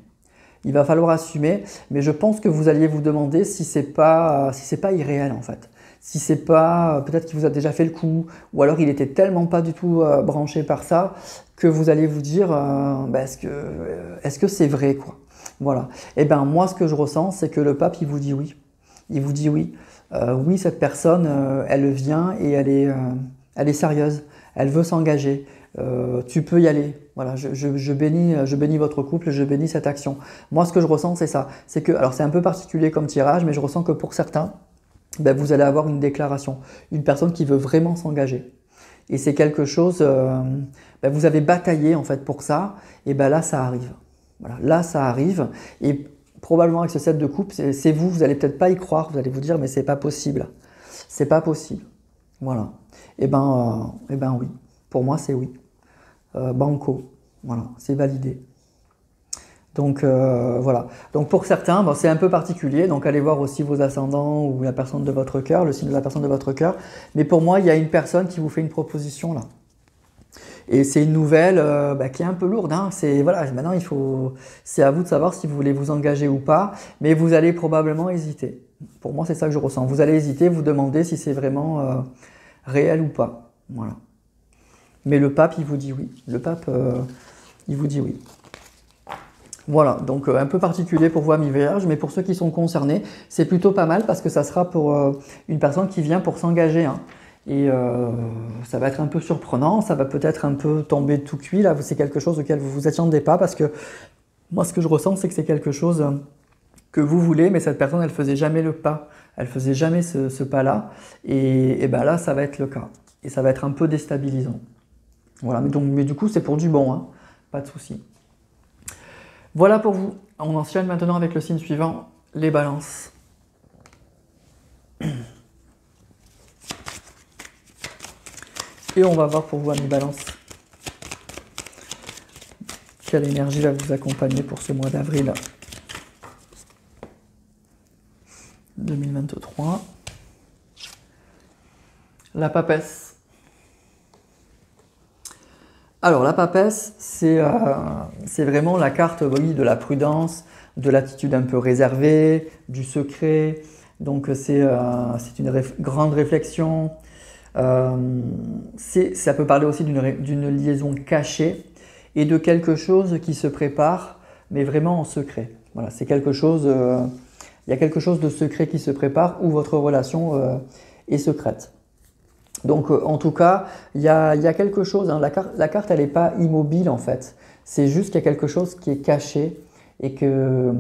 Il va falloir assumer, mais je pense que vous alliez vous demander si c'est pas irréel en fait. Si c'est pas, peut-être qu'il vous a déjà fait le coup, ou alors il était tellement pas du tout branché par ça, que vous allez vous dire, ben, est-ce que c'est vrai quoi. Voilà. Et ben moi ce que je ressens, c'est que le pape il vous dit oui. Il vous dit oui. Oui, cette personne, elle vient et elle est sérieuse. Elle veut s'engager. Tu peux y aller. Voilà, je bénis votre couple, je bénis cette action. Moi, ce que je ressens, c'est ça. C'est que, alors c'est un peu particulier comme tirage, mais je ressens que pour certains, ben, vous allez avoir une déclaration, une personne qui veut vraiment s'engager. Et c'est quelque chose, ben, vous avez bataillé en fait pour ça, et ben là, ça arrive. Voilà, là, ça arrive. Et probablement avec ce 7 de coupe, c'est vous, vous allez peut-être pas y croire, vous allez vous dire, mais c'est pas possible. C'est pas possible. Voilà. Et ben oui. Pour moi, c'est oui. Banco. Voilà, c'est validé. Donc voilà. Donc pour certains, bon, c'est un peu particulier. Donc allez voir aussi vos ascendants ou la personne de votre cœur, le signe de la personne de votre cœur. Mais pour moi, il y a une personne qui vous fait une proposition là. Et c'est une nouvelle bah, qui est un peu lourde. Hein. Voilà, maintenant, c'est à vous de savoir si vous voulez vous engager ou pas. Mais vous allez probablement hésiter. Pour moi, c'est ça que je ressens. Vous allez hésiter, vous demander si c'est vraiment réel ou pas. Voilà. Mais le pape, il vous dit oui. Le pape, il vous dit oui. Voilà, donc un peu particulier pour vous, amis Vierges, mais pour ceux qui sont concernés, c'est plutôt pas mal parce que ça sera pour une personne qui vient pour s'engager. Hein. Et ça va être un peu surprenant, ça va peut-être un peu tomber tout cuit. Là, c'est quelque chose auquel vous ne vous attendez pas parce que moi, ce que je ressens, c'est que c'est quelque chose que vous voulez, mais cette personne, elle faisait jamais le pas. Elle faisait jamais ce pas-là. Et ben là, ça va être le cas. Et ça va être un peu déstabilisant. Voilà, mais du coup, c'est pour du bon, hein. Pas de souci. Voilà pour vous. On enchaîne maintenant avec le signe suivant, les balances. Et on va voir pour vous, amis balance, quelle énergie va vous accompagner pour ce mois d'avril 2023. La papesse. Alors la papesse, c'est vraiment la carte oui, de la prudence, de l'attitude un peu réservée, du secret. Donc c'est une grande réflexion. Ça peut parler aussi d'une liaison cachée et de quelque chose qui se prépare, mais vraiment en secret. Voilà, c'est quelque chose il y a quelque chose de secret qui se prépare ou votre relation est secrète. Donc en tout cas, il y a quelque chose, hein, la carte elle n'est pas immobile en fait, c'est juste qu'il y a quelque chose qui est caché et que,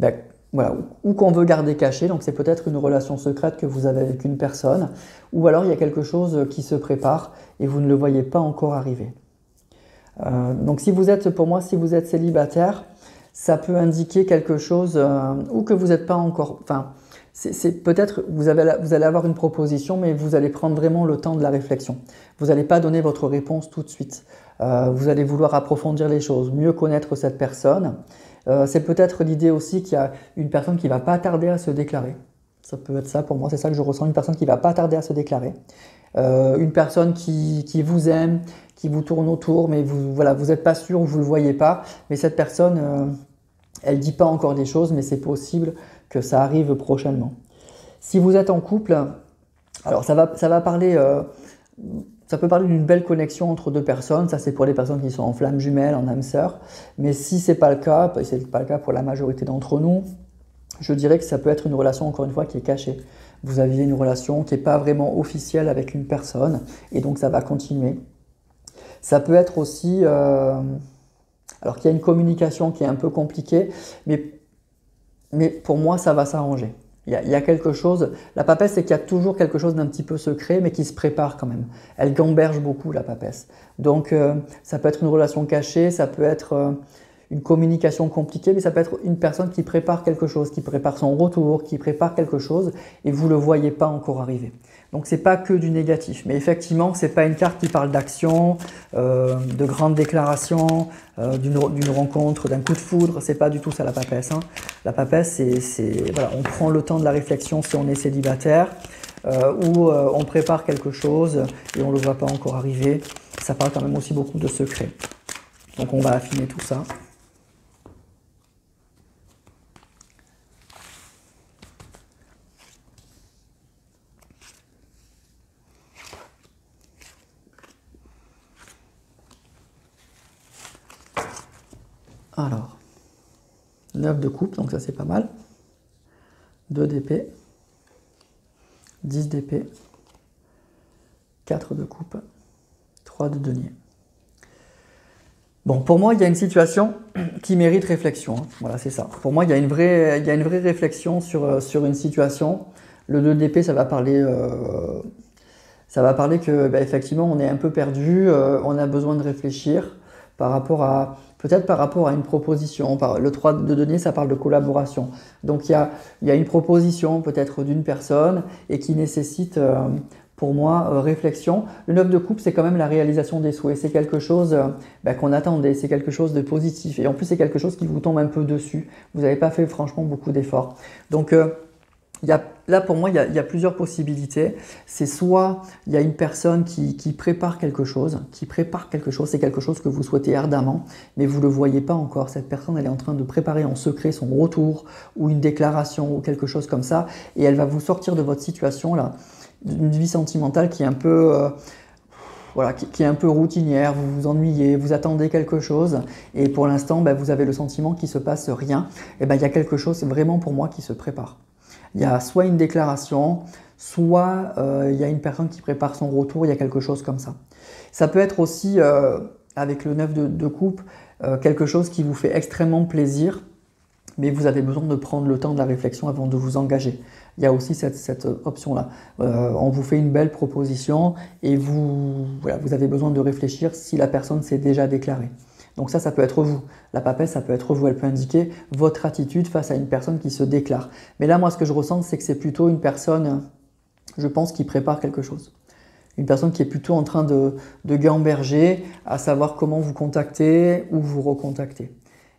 ben, voilà, ou qu'on veut garder caché, donc c'est peut-être une relation secrète que vous avez avec une personne, ou alors il y a quelque chose qui se prépare et vous ne le voyez pas encore arriver. Donc si vous êtes, pour moi, si vous êtes célibataire, ça peut indiquer quelque chose, ou que vous n'êtes pas encore, enfin, c'est peut-être, vous allez avoir une proposition, mais vous allez prendre vraiment le temps de la réflexion. Vous n'allez pas donner votre réponse tout de suite. Vous allez vouloir approfondir les choses, mieux connaître cette personne. C'est peut-être l'idée aussi qu'il y a une personne qui ne va pas tarder à se déclarer. Ça peut être ça pour moi, c'est ça que je ressens, une personne qui ne va pas tarder à se déclarer. Une personne qui vous aime, qui vous tourne autour, mais vous n'êtes pas sûr ou vous ne le voyez pas. Mais cette personne, elle ne dit pas encore des choses, mais c'est possible que ça arrive prochainement. Si vous êtes en couple, alors ça va parler, ça peut parler d'une belle connexion entre deux personnes, ça c'est pour les personnes qui sont en flamme jumelle, en âme sœur, mais si ce n'est pas le cas, et ce n'est pas le cas pour la majorité d'entre nous, je dirais que ça peut être une relation, encore une fois, qui est cachée. Vous aviez une relation qui n'est pas vraiment officielle avec une personne, et donc ça va continuer. Ça peut être aussi, alors qu'il y a une communication qui est un peu compliquée, mais pour moi, ça va s'arranger. Il y a quelque chose, la papesse, c'est qu'il y a toujours quelque chose d'un petit peu secret, mais qui se prépare quand même. Elle gamberge beaucoup, la papesse. Donc, ça peut être une relation cachée, ça peut être une communication compliquée, mais ça peut être une personne qui prépare quelque chose, qui prépare son retour, qui prépare quelque chose, et vous ne le voyez pas encore arriver. Donc, ce n'est pas que du négatif. Mais effectivement, ce n'est pas une carte qui parle d'action, de grandes déclarations, d'une rencontre, d'un coup de foudre. Ce n'est pas du tout ça, la papesse, hein. La papesse, voilà, on prend le temps de la réflexion si on est célibataire, ou on prépare quelque chose et on ne le voit pas encore arriver. Ça parle quand même aussi beaucoup de secrets. Donc, on va affiner tout ça. Alors, 9 de coupe, donc ça c'est pas mal. 2 d'épée, 10 d'épée, 4 de coupe, 3 de denier. Bon, pour moi, il y a une situation qui mérite réflexion, hein. Voilà, c'est ça. Pour moi, il y a une vraie réflexion sur une situation. Le 2 d'épée, ça va parler que, effectivement, on est un peu perdu, on a besoin de réfléchir par rapport à, peut-être par rapport à une proposition. Le 3 de denier, ça parle de collaboration. Donc, il y a une proposition peut-être d'une personne et qui nécessite, pour moi, réflexion. Le 9 de coupe, c'est quand même la réalisation des souhaits. C'est quelque chose qu'on attendait, c'est quelque chose de positif. Et en plus, c'est quelque chose qui vous tombe un peu dessus. Vous n'avez pas fait franchement beaucoup d'efforts. Donc, là, pour moi, il y a plusieurs possibilités. C'est soit il y a une personne qui prépare quelque chose, c'est quelque chose que vous souhaitez ardemment, mais vous ne le voyez pas encore. Cette personne, elle est en train de préparer en secret son retour ou une déclaration ou quelque chose comme ça, et elle va vous sortir de votre situation, là, d'une vie sentimentale qui est un peu... voilà, qui est un peu routinière, vous vous ennuyez, vous attendez quelque chose, et pour l'instant, vous avez le sentiment qu'il ne se passe rien. Et il y a quelque chose vraiment pour moi qui se prépare. Il y a soit une déclaration, soit il y a une personne qui prépare son retour, il y a quelque chose comme ça. Ça peut être aussi, avec le 9 de coupe, quelque chose qui vous fait extrêmement plaisir, mais vous avez besoin de prendre le temps de la réflexion avant de vous engager. Il y a aussi cette option-là. On vous fait une belle proposition et vous avez besoin de réfléchir si la personne s'est déjà déclarée. Donc ça peut être vous. La papesse, ça peut être vous. Elle peut indiquer votre attitude face à une personne qui se déclare. Mais là, moi, ce que je ressens, c'est que c'est plutôt une personne, je pense, qui prépare quelque chose. Une personne qui est plutôt en train de gamberger, à savoir comment vous contacter ou vous recontacter.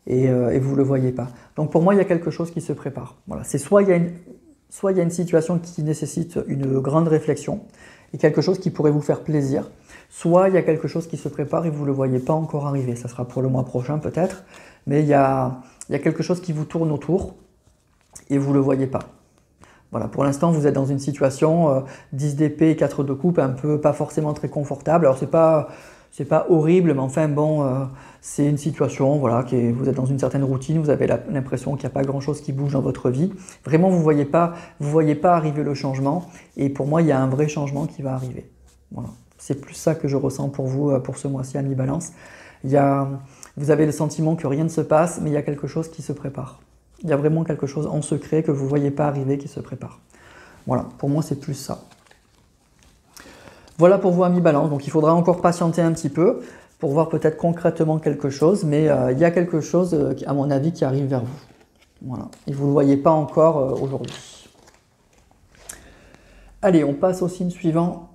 Et vous ne le voyez pas. Donc pour moi, il y a quelque chose qui se prépare. Voilà. C'est soit il y a une situation qui nécessite une grande réflexion et quelque chose qui pourrait vous faire plaisir, soit il y a quelque chose qui se prépare et vous ne le voyez pas encore arriver. Ça sera pour le mois prochain peut-être, mais il y a quelque chose qui vous tourne autour et vous ne le voyez pas. Voilà, pour l'instant, vous êtes dans une situation 10 d'épée, 4 de coupe, un peu pas forcément très confortable. Alors, c'est pas c'est pas horrible, mais enfin bon, c'est une situation, voilà, vous êtes dans une certaine routine, vous avez l'impression qu'il n'y a pas grand-chose qui bouge dans votre vie. Vraiment, vous voyez pas arriver le changement. Et pour moi, il y a un vrai changement qui va arriver. Voilà. C'est plus ça que je ressens pour vous, pour ce mois-ci à mi-balance. Vous avez le sentiment que rien ne se passe, mais il y a quelque chose qui se prépare. Il y a vraiment quelque chose en secret que vous ne voyez pas arriver qui se prépare. Voilà, pour moi, c'est plus ça. Voilà pour vous à mi-balance. Donc, il faudra encore patienter un petit peu pour voir peut-être concrètement quelque chose, mais il y a quelque chose, à mon avis, qui arrive vers vous. Voilà. Et vous ne le voyez pas encore aujourd'hui. Allez, on passe au signe suivant.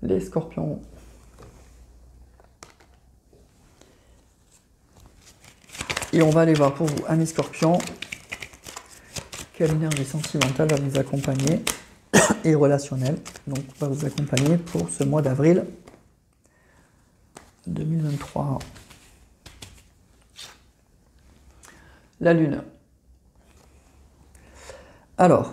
Les scorpions. Et on va aller voir pour vous, amis scorpions, quelle énergie sentimentale va vous accompagner et relationnelle. Donc, va vous accompagner pour ce mois d'avril 2023. La Lune. Alors,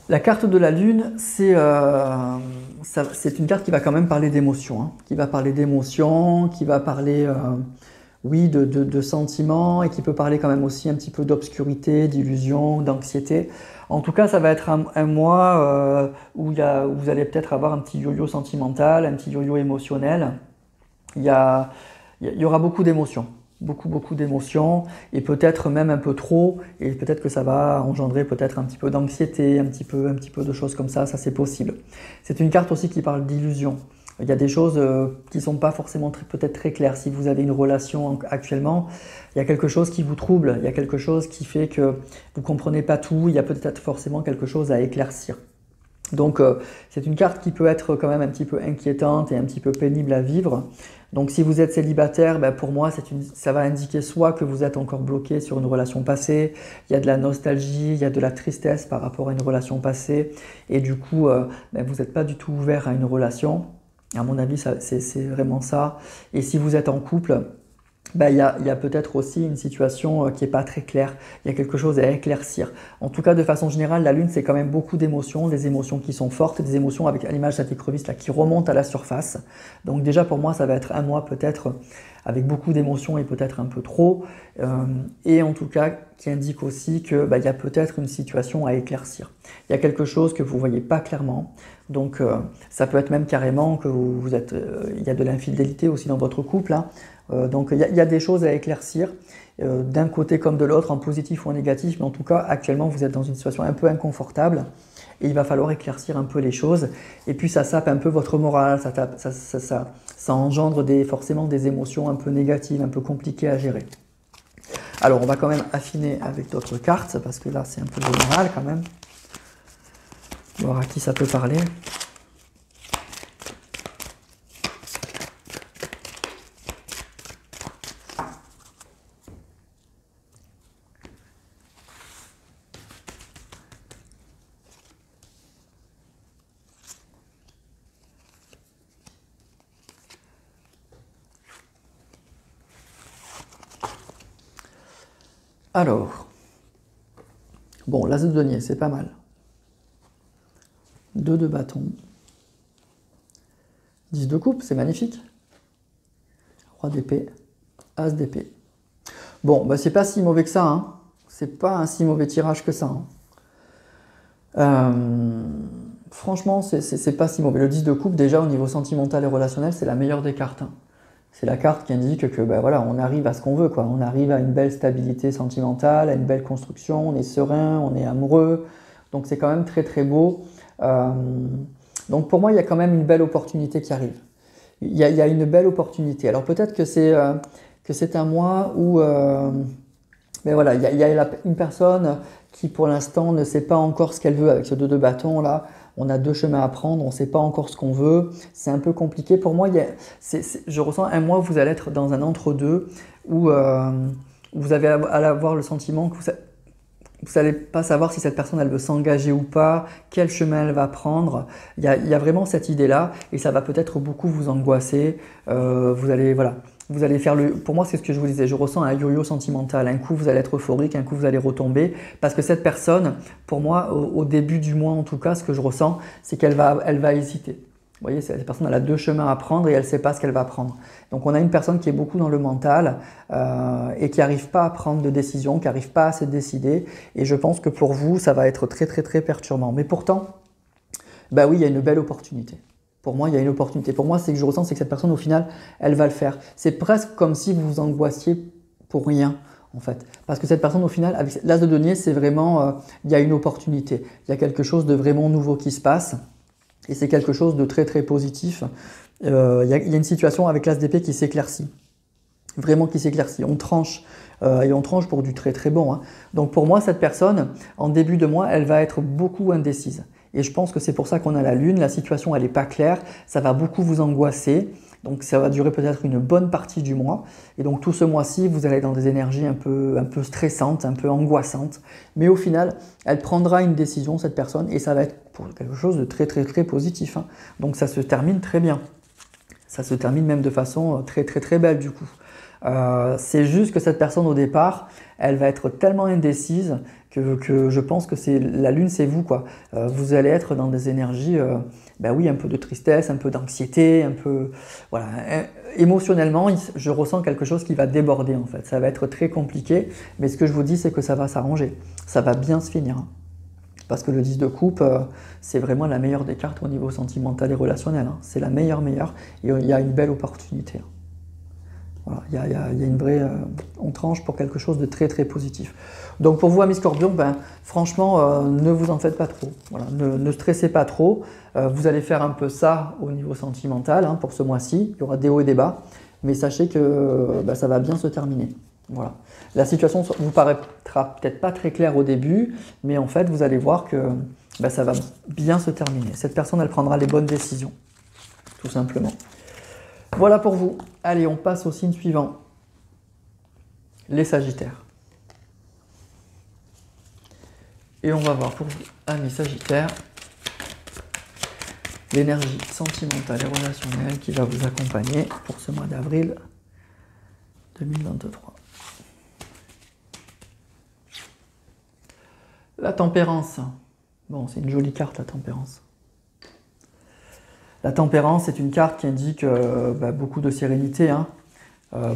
la carte de la Lune, c'est une carte qui va quand même parler d'émotions, hein, qui va parler d'émotions, qui va parler, oui, de sentiments, et qui peut parler quand même aussi un petit peu d'obscurité, d'illusion, d'anxiété. En tout cas, ça va être un mois où vous allez peut-être avoir un petit yo-yo sentimental, un petit yo-yo émotionnel. Il y aura beaucoup d'émotions. Beaucoup d'émotions, et peut-être même un peu trop, et peut-être que ça va engendrer peut-être un petit peu d'anxiété, un petit peu de choses comme ça c'est possible. C'est une carte aussi qui parle d'illusion. Il y a des choses qui ne sont pas forcément peut-être très claires. Si vous avez une relation actuellement, il y a quelque chose qui vous trouble, il y a quelque chose qui fait que vous ne comprenez pas tout, il y a peut-être forcément quelque chose à éclaircir. Donc c'est une carte qui peut être quand même un petit peu inquiétante et un petit peu pénible à vivre. Donc si vous êtes célibataire, ben, pour moi ça va indiquer soit que vous êtes encore bloqué sur une relation passée, il y a de la nostalgie, il y a de la tristesse par rapport à une relation passée, et du coup ben, vous n'êtes pas du tout ouvert à une relation. À mon avis, c'est vraiment ça. Et si vous êtes en couple, ben, il y a peut-être aussi une situation qui n'est pas très claire. Il y a quelque chose à éclaircir. En tout cas, de façon générale, la Lune, c'est quand même beaucoup d'émotions, des émotions qui sont fortes, des émotions avec à l'image de cet écrevisse là, qui remontent à la surface. Donc déjà, pour moi, ça va être un mois peut-être avec beaucoup d'émotions et peut-être un peu trop. Et en tout cas, qui indique aussi qu'il y a peut-être une situation à éclaircir. Il y a quelque chose que vous ne voyez pas clairement. Donc ça peut être même carrément que il y a de l'infidélité aussi dans votre couple, hein. Donc il y a des choses à éclaircir, d'un côté comme de l'autre, en positif ou en négatif, mais en tout cas actuellement vous êtes dans une situation un peu inconfortable et il va falloir éclaircir un peu les choses, et puis ça sape un peu votre morale, ça engendre forcément des émotions un peu négatives, un peu compliquées à gérer. Alors on va quand même affiner avec d'autres cartes, parce que là c'est un peu général quand même, voir à qui ça peut parler. Alors, bon, l'as de denier, c'est pas mal. 2 de bâton. 10 de coupe, c'est magnifique. Roi d'épée, as d'épée. Bon, bah c'est pas si mauvais que ça, hein. C'est pas un si mauvais tirage que ça, hein. Franchement, c'est pas si mauvais. Le 10 de coupe, déjà au niveau sentimental et relationnel, c'est la meilleure des cartes, hein. C'est la carte qui indique que voilà, on arrive à ce qu'on veut, quoi. On arrive à une belle stabilité sentimentale, à une belle construction, on est serein, on est amoureux. Donc c'est quand même très très beau. Donc pour moi, il y a quand même une belle opportunité qui arrive. Il y a une belle opportunité. Alors peut-être que c'est un mois où mais voilà, il y a une personne qui pour l'instant ne sait pas encore ce qu'elle veut avec ce 2 de bâton là. On a 2 chemins à prendre, on ne sait pas encore ce qu'on veut, c'est un peu compliqué. Pour moi, je ressens un mois où vous allez être dans un entre-deux, où vous allez avoir le sentiment que vous n'allez pas savoir si cette personne elle veut s'engager ou pas, quel chemin elle va prendre. Il y a vraiment cette idée-là, et ça va peut-être beaucoup vous angoisser. Vous allez faire pour moi, c'est ce que je vous disais, je ressens un yo-yo sentimental. Un coup, vous allez être euphorique, un coup, vous allez retomber. Parce que cette personne, pour moi, au début du mois en tout cas, ce que je ressens, c'est qu'elle va hésiter. Vous voyez, cette personne elle a deux chemins à prendre et elle ne sait pas ce qu'elle va prendre. Donc on a une personne qui est beaucoup dans le mental et qui n'arrive pas à prendre de décision, qui n'arrive pas à se décider. Et je pense que pour vous, ça va être très très très perturbant. Mais pourtant, bah oui, il y a une belle opportunité. Pour moi, il y a une opportunité. Pour moi, c'est que je ressens, c'est que cette personne, au final, elle va le faire. C'est presque comme si vous vous angoissiez pour rien, en fait. Parce que cette personne, au final, avec l'as de denier, c'est vraiment, il y a une opportunité. Il y a quelque chose de vraiment nouveau qui se passe. Et c'est quelque chose de très très positif. Il y a une situation avec l'as d'épée qui s'éclaircit. Vraiment qui s'éclaircit. On tranche. Et on tranche pour du très très bon. Hein. Donc pour moi, cette personne, en début de mois, elle va être beaucoup indécise. Et je pense que c'est pour ça qu'on a la lune. La situation, elle n'est pas claire. Ça va beaucoup vous angoisser. Donc ça va durer peut-être une bonne partie du mois. Et donc tout ce mois-ci, vous allez être dans des énergies un peu stressantes, un peu angoissantes. Mais au final, elle prendra une décision, cette personne, et ça va être pour quelque chose de très très très positif. Hein. Donc ça se termine très bien. Ça se termine même de façon très très très belle du coup. C'est juste que cette personne au départ, elle va être tellement indécise que je pense que la lune, c'est vous quoi. Vous allez être dans des énergies, ben oui, un peu de tristesse, un peu d'anxiété, un peu, voilà. Émotionnellement, je ressens quelque chose qui va déborder en fait. Ça va être très compliqué, mais ce que je vous dis, c'est que ça va s'arranger. Ça va bien se finir. Hein. Parce que le 10 de coupe, c'est vraiment la meilleure des cartes au niveau sentimental et relationnel. Hein. C'est la meilleure. Et il y a une belle opportunité. Hein. Voilà, il y a une vraie... on tranche pour quelque chose de très très positif. Donc pour vous, amis Scorpions, ben, franchement, ne vous en faites pas trop. Voilà, ne stressez pas trop. Vous allez faire un peu ça au niveau sentimental hein, pour ce mois-ci. Il y aura des hauts et des bas. Mais sachez que ben, ça va bien se terminer. Voilà. La situation vous paraîtra peut-être pas très claire au début, mais en fait, vous allez voir que ben, ça va bien se terminer. Cette personne, elle prendra les bonnes décisions, tout simplement. Voilà pour vous. Allez, on passe au signe suivant. Les Sagittaires. Et on va voir pour vous, amis Sagittaires, l'énergie sentimentale et relationnelle qui va vous accompagner pour ce mois d'avril 2023. La tempérance. Bon, c'est une jolie carte, la tempérance. La tempérance, c'est une carte qui indique beaucoup de sérénité, hein,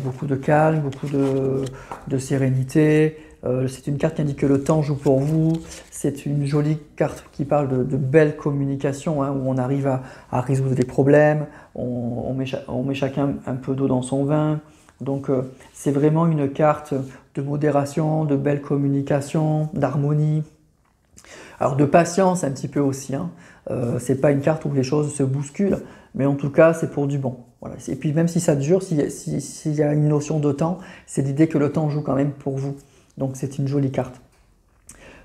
beaucoup de calme, beaucoup de sérénité. C'est une carte qui indique que le temps joue pour vous. C'est une jolie carte qui parle de belle communication, hein, où on arrive à résoudre des problèmes, on met chacun un peu d'eau dans son vin. Donc c'est vraiment une carte de modération, de belle communication, d'harmonie. Alors de patience un petit peu aussi, hein. C'est pas une carte où les choses se bousculent, mais en tout cas c'est pour du bon. Voilà. Et puis même si ça dure, s'il y a une notion de temps, c'est l'idée que le temps joue quand même pour vous. Donc c'est une jolie carte.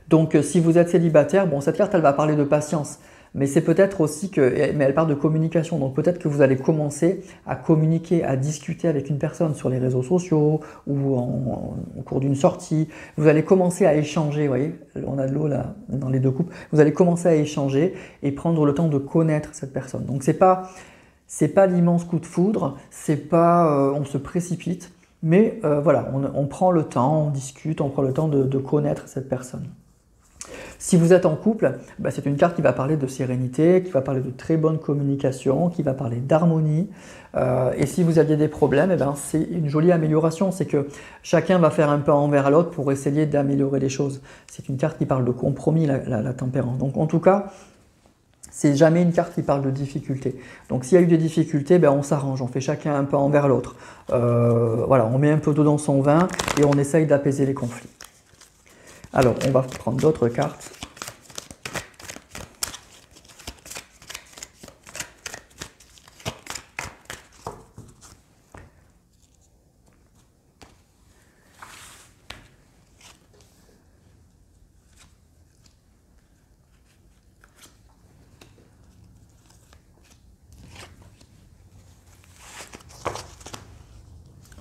Donc si vous êtes célibataire, bon cette carte elle va parler de patience, mais c'est peut-être aussi mais elle parle de communication, donc peut-être que vous allez commencer à communiquer, à discuter avec une personne sur les réseaux sociaux ou au cours d'une sortie. Vous allez commencer à échanger, vous voyez, on a de l'eau là dans les deux coupes. Vous allez commencer à échanger et prendre le temps de connaître cette personne. Donc c'est pas l'immense coup de foudre, c'est pas on se précipite, mais voilà, on prend le temps, on discute, on prend le temps de connaître cette personne. Si vous êtes en couple, bah c'est une carte qui va parler de sérénité, qui va parler de très bonne communication, qui va parler d'harmonie. Et si vous aviez des problèmes, eh ben c'est une jolie amélioration. C'est que chacun va faire un pas envers l'autre pour essayer d'améliorer les choses. C'est une carte qui parle de compromis, la tempérance. Donc en tout cas, c'est jamais une carte qui parle de difficultés. Donc s'il y a eu des difficultés, ben on s'arrange, on fait chacun un pas envers l'autre. Voilà, on met un peu d'eau dans son vin et on essaye d'apaiser les conflits. Alors, on va prendre d'autres cartes.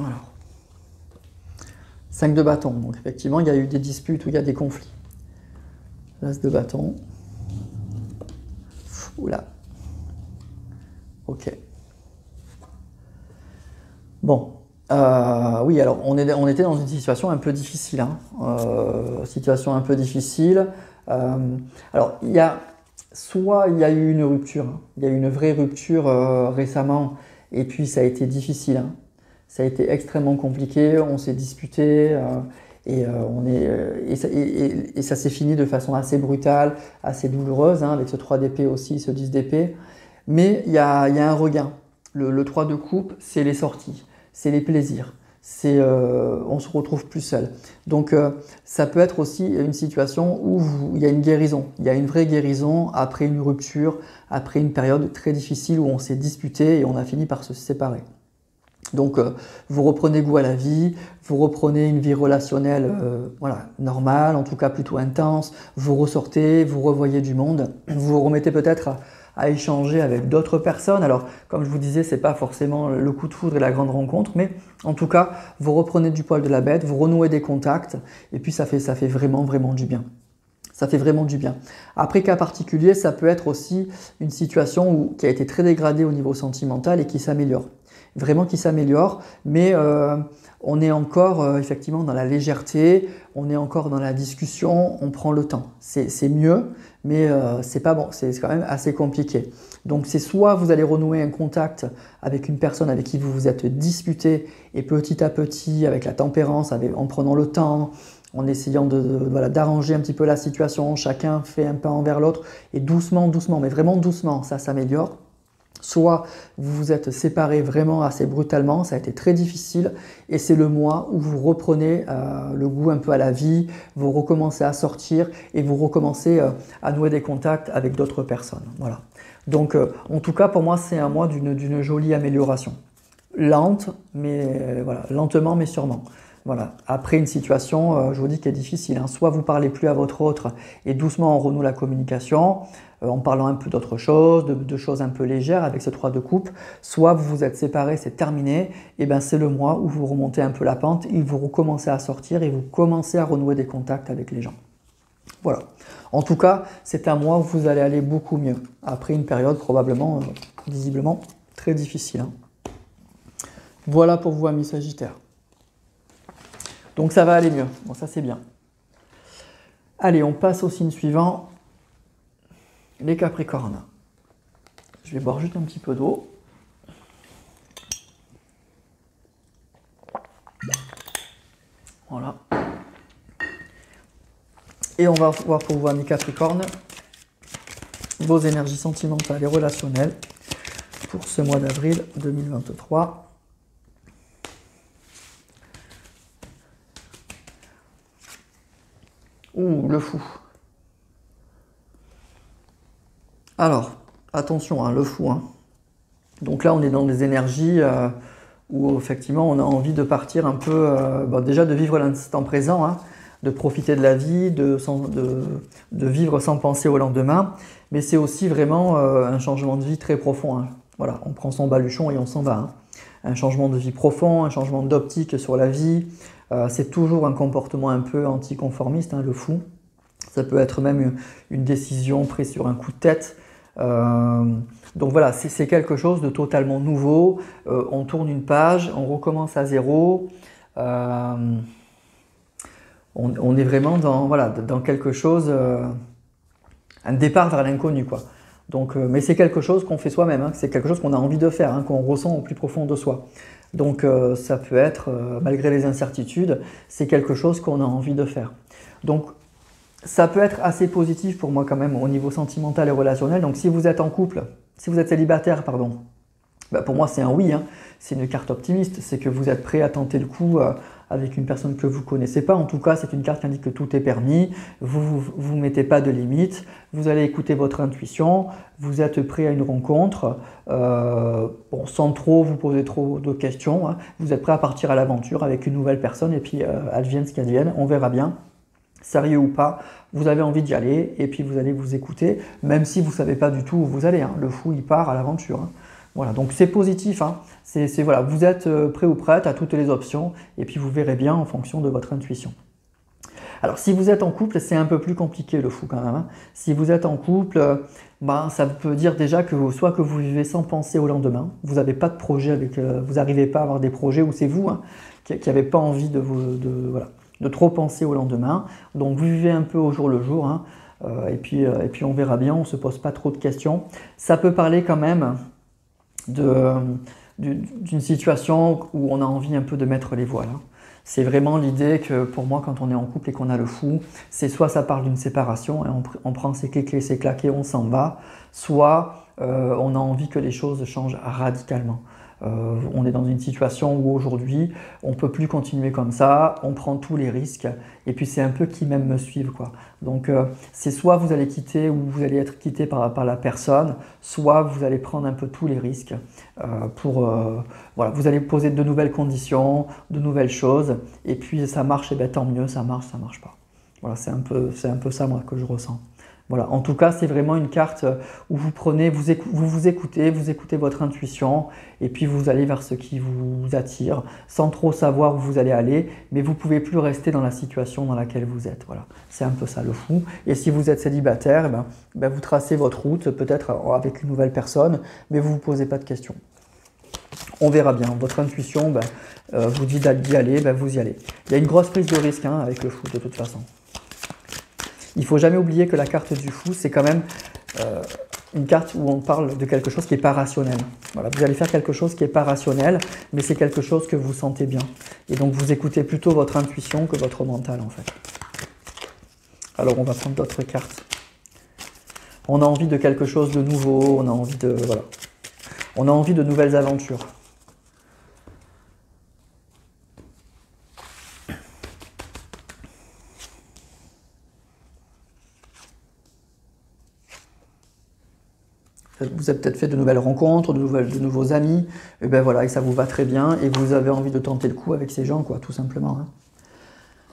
Alors, 5 de bâton, donc effectivement il y a eu des disputes ou il y a des conflits. L'as de bâton. Oula. Ok. Bon. Oui, alors on était dans une situation un peu difficile. Hein. Situation un peu difficile. Alors il y a soit il y a eu une rupture, hein. Il y a eu une vraie rupture récemment, et puis ça a été difficile, hein. Ça a été extrêmement compliqué, on s'est disputé, et ça s'est fini de façon assez brutale, assez douloureuse, hein, avec ce 3 d'épée aussi, ce 10 d'épée. Mais il y a un regain. Le 3 de coupe, c'est les sorties, c'est les plaisirs, on se retrouve plus seul. Donc ça peut être aussi une situation où il y a une guérison, il y a une vraie guérison après une rupture, après une période très difficile où on s'est disputé et on a fini par se séparer. Donc vous reprenez goût à la vie, vous reprenez une vie relationnelle voilà, normale, en tout cas plutôt intense, vous ressortez, vous revoyez du monde, vous vous remettez peut-être à échanger avec d'autres personnes. Alors comme je vous disais, c'est pas forcément le coup de foudre et la grande rencontre, mais en tout cas vous reprenez du poil de la bête, vous renouez des contacts et puis ça fait vraiment du bien. Ça fait vraiment du bien. Après, cas particulier, ça peut être aussi une situation qui a été très dégradée au niveau sentimental et qui s'améliore. Vraiment qui s'améliore, mais on est encore effectivement dans la légèreté, on est encore dans la discussion, on prend le temps. C'est mieux, mais c'est pas bon, c'est quand même assez compliqué. Donc c'est soit vous allez renouer un contact avec une personne avec qui vous vous êtes disputé, et petit à petit, avec la tempérance, en prenant le temps, en essayant voilà, d'arranger un petit peu la situation, chacun fait un pas envers l'autre, et doucement, mais vraiment doucement, ça s'améliore. Soit vous vous êtes séparés vraiment assez brutalement, ça a été très difficile, et c'est le mois où vous reprenez le goût un peu à la vie, vous recommencez à sortir et vous recommencez à nouer des contacts avec d'autres personnes. Voilà. Donc en tout cas pour moi c'est un mois d'une jolie amélioration. Lente, mais voilà, lentement mais sûrement. Voilà. Après une situation, je vous dis, qui est difficile, hein. Soit vous ne parlez plus à votre autre et doucement on renoue la communication en parlant un peu d'autre chose, de choses un peu légères avec ce 3 de coupe. Soit vous vous êtes séparés, c'est terminé, et ben c'est le mois où vous remontez un peu la pente et vous recommencez à sortir et vous commencez à renouer des contacts avec les gens. Voilà. En tout cas, c'est un mois où vous allez aller beaucoup mieux après une période probablement, visiblement, très difficile, hein. Voilà pour vous, amis Sagittaires. Donc ça va aller mieux, bon ça c'est bien. Allez, on passe au signe suivant, les Capricornes. Je vais boire juste un petit peu d'eau. Voilà. Et on va voir pour vous, amis Capricornes, vos énergies sentimentales et relationnelles pour ce mois d'avril 2023. Ouh, le fou. Alors, attention, hein, le fou, hein. Donc là, on est dans des énergies où effectivement, on a envie de partir un peu, déjà de vivre l'instant présent, hein, de profiter de la vie, de vivre sans penser au lendemain. Mais c'est aussi vraiment un changement de vie très profond, hein. Voilà, on prend son baluchon et on s'en va, hein. Un changement de vie profond, un changement d'optique sur la vie. C'est toujours un comportement un peu anticonformiste, hein, le fou. Ça peut être même une décision prise sur un coup de tête. Donc voilà, c'est quelque chose de totalement nouveau. On tourne une page, on recommence à zéro. On est vraiment dans quelque chose, un départ vers l'inconnu, quoi. Donc, mais c'est quelque chose qu'on fait soi-même, hein, c'est quelque chose qu'on a envie de faire, hein, qu'on ressent au plus profond de soi. Donc ça peut être, malgré les incertitudes, c'est quelque chose qu'on a envie de faire. Donc ça peut être assez positif pour moi quand même au niveau sentimental et relationnel. Donc si vous êtes en couple, si vous êtes célibataire, pardon, pour moi c'est un oui, hein. C'est une carte optimiste, c'est que vous êtes prêt à tenter le coup avec une personne que vous ne connaissez pas. En tout cas, c'est une carte qui indique que tout est permis, vous ne mettez pas de limites, vous allez écouter votre intuition, vous êtes prêt à une rencontre, sans trop vous poser trop de questions, hein. Vous êtes prêt à partir à l'aventure avec une nouvelle personne et puis advienne ce qu'advienne, on verra bien. Sérieux ou pas, vous avez envie d'y aller et puis vous allez vous écouter, même si vous ne savez pas du tout où vous allez, hein. Le fou, il part à l'aventure, hein. Voilà, donc c'est positif, hein. Voilà, vous êtes prêt ou prête à toutes les options et puis vous verrez bien en fonction de votre intuition. Alors si vous êtes en couple, c'est un peu plus compliqué le fou quand même, hein. Si vous êtes en couple, ça peut dire déjà que soit que vous vivez sans penser au lendemain, vous n'avez pas de projet vous n'arrivez pas à avoir des projets où c'est vous, hein, qui n'avez pas envie de trop penser au lendemain. Donc vous vivez un peu au jour le jour, hein. Et puis on verra bien, on ne se pose pas trop de questions. Ça peut parler quand même d'une situation où on a envie un peu de mettre les voiles, hein. C'est vraiment l'idée que pour moi, quand on est en couple et qu'on a le fou, c'est soit ça parle d'une séparation et on prend ses clés, ses claques et on s'en va, soit on a envie que les choses changent radicalement. On est dans une situation où aujourd'hui, on ne peut plus continuer comme ça, on prend tous les risques, et puis c'est un peu qui même me suivent, quoi. Donc c'est soit vous allez quitter ou vous allez être quitté par la personne, soit vous allez prendre un peu tous les risques voilà, vous allez poser de nouvelles conditions, de nouvelles choses, et puis ça marche, et bien tant mieux, ça marche pas. Voilà, c'est un peu ça moi que je ressens. Voilà, en tout cas, c'est vraiment une carte où vous prenez, vous écoutez votre intuition, et puis vous allez vers ce qui vous attire, sans trop savoir où vous allez aller, mais vous ne pouvez plus rester dans la situation dans laquelle vous êtes. Voilà, c'est un peu ça le fou. Et si vous êtes célibataire, vous tracez votre route, peut-être avec une nouvelle personne, mais vous ne vous posez pas de questions. On verra bien. Votre intuition vous dit d'y aller, vous y allez. Il y a une grosse prise de risque avec le fou de toute façon. Il ne faut jamais oublier que la carte du fou, c'est quand même une carte où on parle de quelque chose qui n'est pas rationnel. Voilà, vous allez faire quelque chose qui n'est pas rationnel, mais c'est quelque chose que vous sentez bien. Et donc vous écoutez plutôt votre intuition que votre mental en fait. Alors on va prendre d'autres cartes. On a envie de quelque chose de nouveau, on a envie de nouvelles aventures. Vous avez peut-être fait de nouvelles rencontres, de nouveaux amis, et voilà, et ça vous va très bien, et vous avez envie de tenter le coup avec ces gens, quoi, tout simplement.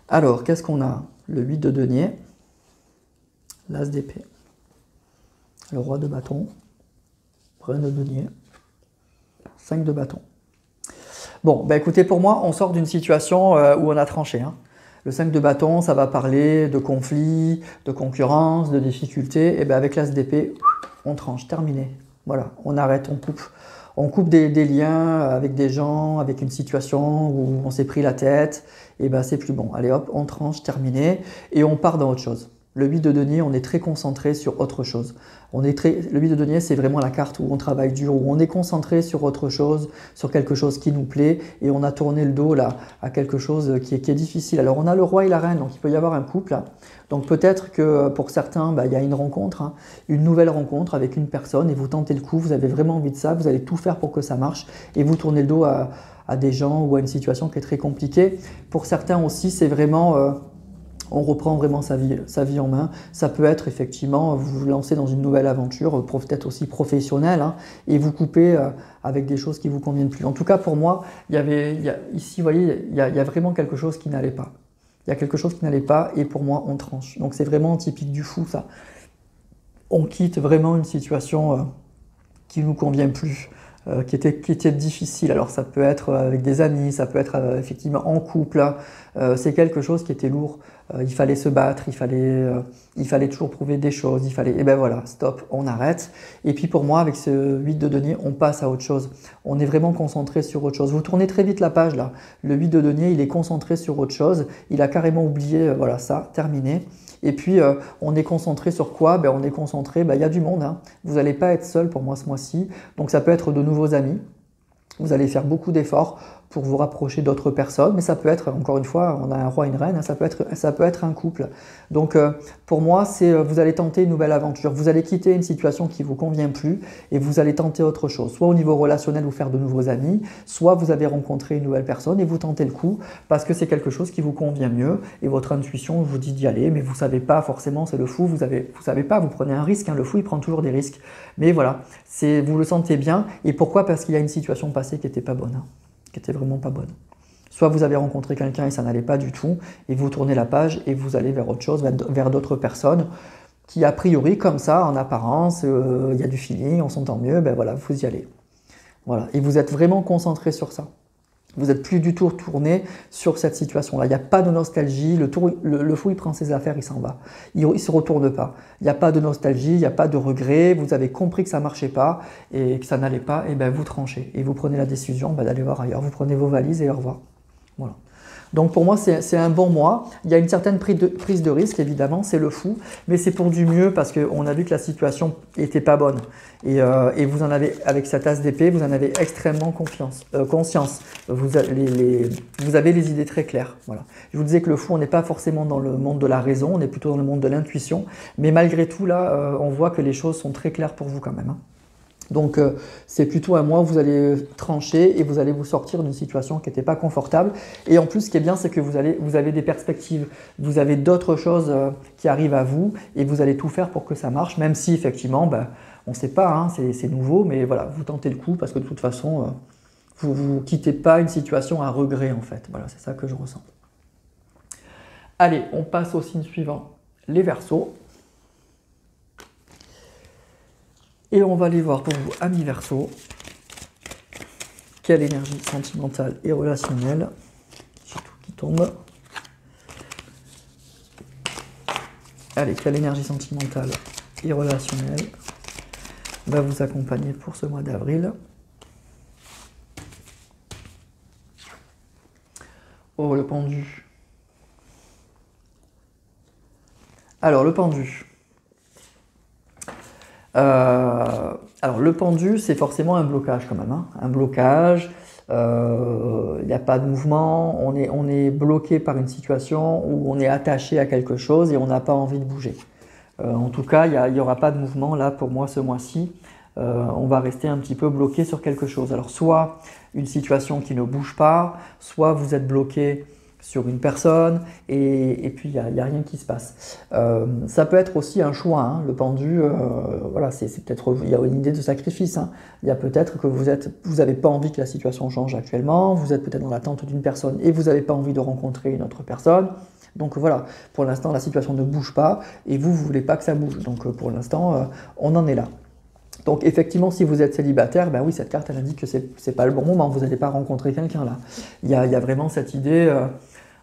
Alors, qu'est-ce qu'on a? Le 8 de denier, l'as d'épée, le roi de bâton, reine de denier, 5 de bâton. Bon, écoutez, pour moi, on sort d'une situation où on a tranché. Le 5 de bâton, ça va parler de conflits, de concurrence, de difficultés, et avec l'as d'épée, on tranche, terminé. Voilà, on arrête, on coupe. On coupe des liens avec des gens, avec une situation où on s'est pris la tête, et c'est plus bon. Allez hop, on tranche, terminé, et on part dans autre chose. Le 8 de denier, on est très concentré sur autre chose. Le 8 de denier, c'est vraiment la carte où on travaille dur, où on est concentré sur autre chose, sur quelque chose qui nous plaît, et on a tourné le dos là à quelque chose qui est difficile. Alors on a le roi et la reine, donc il peut y avoir un couple. Donc peut-être que pour certains, il y a une rencontre, une nouvelle rencontre avec une personne, et vous tentez le coup, vous avez vraiment envie de ça, vous allez tout faire pour que ça marche, et vous tournez le dos à des gens ou à une situation qui est très compliquée. Pour certains aussi, c'est vraiment... on reprend vraiment sa vie en main. Ça peut être effectivement, vous vous lancez dans une nouvelle aventure, peut-être aussi professionnelle, et vous coupez avec des choses qui ne vous conviennent plus. En tout cas, pour moi, ici, vous voyez, il y a vraiment quelque chose qui n'allait pas. Il y a quelque chose qui n'allait pas, et pour moi, on tranche. Donc c'est vraiment typique du fou, ça. On quitte vraiment une situation qui ne nous convient plus. Qui était difficile. Alors ça peut être avec des amis, ça peut être effectivement en couple. C'est quelque chose qui était lourd. Il fallait se battre, il fallait toujours prouver des choses. Et voilà, stop, on arrête. Et puis pour moi, avec ce 8 de denier, on passe à autre chose. On est vraiment concentré sur autre chose. Vous tournez très vite la page là. Le 8 de denier, il est concentré sur autre chose. Il a carrément oublié, voilà, ça, terminé. Et puis, on est concentré sur quoi? On est concentré, il y a du monde. Vous n'allez pas être seul pour moi ce mois-ci. Donc, ça peut être de nouveaux amis. Vous allez faire beaucoup d'efforts pour vous rapprocher d'autres personnes, mais ça peut être, encore une fois, on a un roi et une reine, ça peut être un couple. Donc pour moi, vous allez tenter une nouvelle aventure, vous allez quitter une situation qui ne vous convient plus et vous allez tenter autre chose. Soit au niveau relationnel, vous faire de nouveaux amis, soit vous avez rencontré une nouvelle personne et vous tentez le coup parce que c'est quelque chose qui vous convient mieux et votre intuition vous dit d'y aller, mais vous ne savez pas forcément, c'est le fou, vous savez pas, vous prenez un risque, le fou il prend toujours des risques. Mais voilà, vous le sentez bien. Et pourquoi? Parce qu'il y a une situation passée qui n'était pas bonne, qui n'était vraiment pas bonne. Soit vous avez rencontré quelqu'un et ça n'allait pas du tout, et vous tournez la page et vous allez vers autre chose, vers d'autres personnes qui a priori, comme ça, en apparence, il y a du feeling, on s'entend mieux, voilà, vous y allez. Voilà. Et vous êtes vraiment concentré sur ça. Vous n'êtes plus du tout retourné sur cette situation-là. Il n'y a pas de nostalgie. Le fou, il prend ses affaires, il s'en va. Il ne se retourne pas. Il n'y a pas de nostalgie, il n'y a pas de regret. Vous avez compris que ça ne marchait pas et que ça n'allait pas. Et vous tranchez. Et vous prenez la décision d'aller voir ailleurs. Vous prenez vos valises et au revoir. Voilà. Donc pour moi, c'est un bon mois. Il y a une certaine prise de risque, évidemment, c'est le fou, mais c'est pour du mieux parce qu'on a vu que la situation n'était pas bonne. Et vous en avez, avec cette as d'épée, vous en avez extrêmement conscience. Vous avez les idées très claires. Voilà. Je vous disais que le fou, on n'est pas forcément dans le monde de la raison, on est plutôt dans le monde de l'intuition. Mais malgré tout, là, on voit que les choses sont très claires pour vous quand même, hein. Donc c'est plutôt un mois où vous allez trancher et vous allez vous sortir d'une situation qui n'était pas confortable. Et en plus, ce qui est bien, c'est que vous avez des perspectives, vous avez d'autres choses qui arrivent à vous et vous allez tout faire pour que ça marche, même si effectivement, ben, on ne sait pas, hein, c'est nouveau, mais voilà, vous tentez le coup parce que de toute façon, vous ne quittez pas une situation à regret en fait. Voilà, c'est ça que je ressens. Allez, on passe au signe suivant, les Verseaux. Et on va aller voir pour vous, amis Verseaux, quelle énergie sentimentale et relationnelle, j'ai tout qui tombe. Allez, quelle énergie sentimentale et relationnelle va vous accompagner pour ce mois d'avril. Oh, le pendu. Alors, le pendu. Alors le pendu, c'est forcément un blocage quand même, hein. Un blocage, il n'y a pas de mouvement, on est bloqué par une situation où on est attaché à quelque chose et on n'a pas envie de bouger. En tout cas, il n'y aura pas de mouvement là pour moi ce mois-ci. On va rester un petit peu bloqué sur quelque chose. Alors soit une situation qui ne bouge pas, soit vous êtes bloqué sur une personne et puis il n'y a rien qui se passe. Ça peut être aussi un choix, hein, le pendu, voilà, c'est peut-être, il y a une idée de sacrifice, hein. Il y a peut-être que vous n'avez pas envie que la situation change actuellement, vous êtes peut-être dans l'attente d'une personne et vous n'avez pas envie de rencontrer une autre personne. Donc voilà, pour l'instant la situation ne bouge pas et vous ne voulez pas que ça bouge. Donc pour l'instant, on en est là. Donc effectivement, si vous êtes célibataire, ben oui, cette carte elle indique que c'est pas le bon moment, vous n'allez pas rencontrer quelqu'un là. Il y a vraiment cette idée,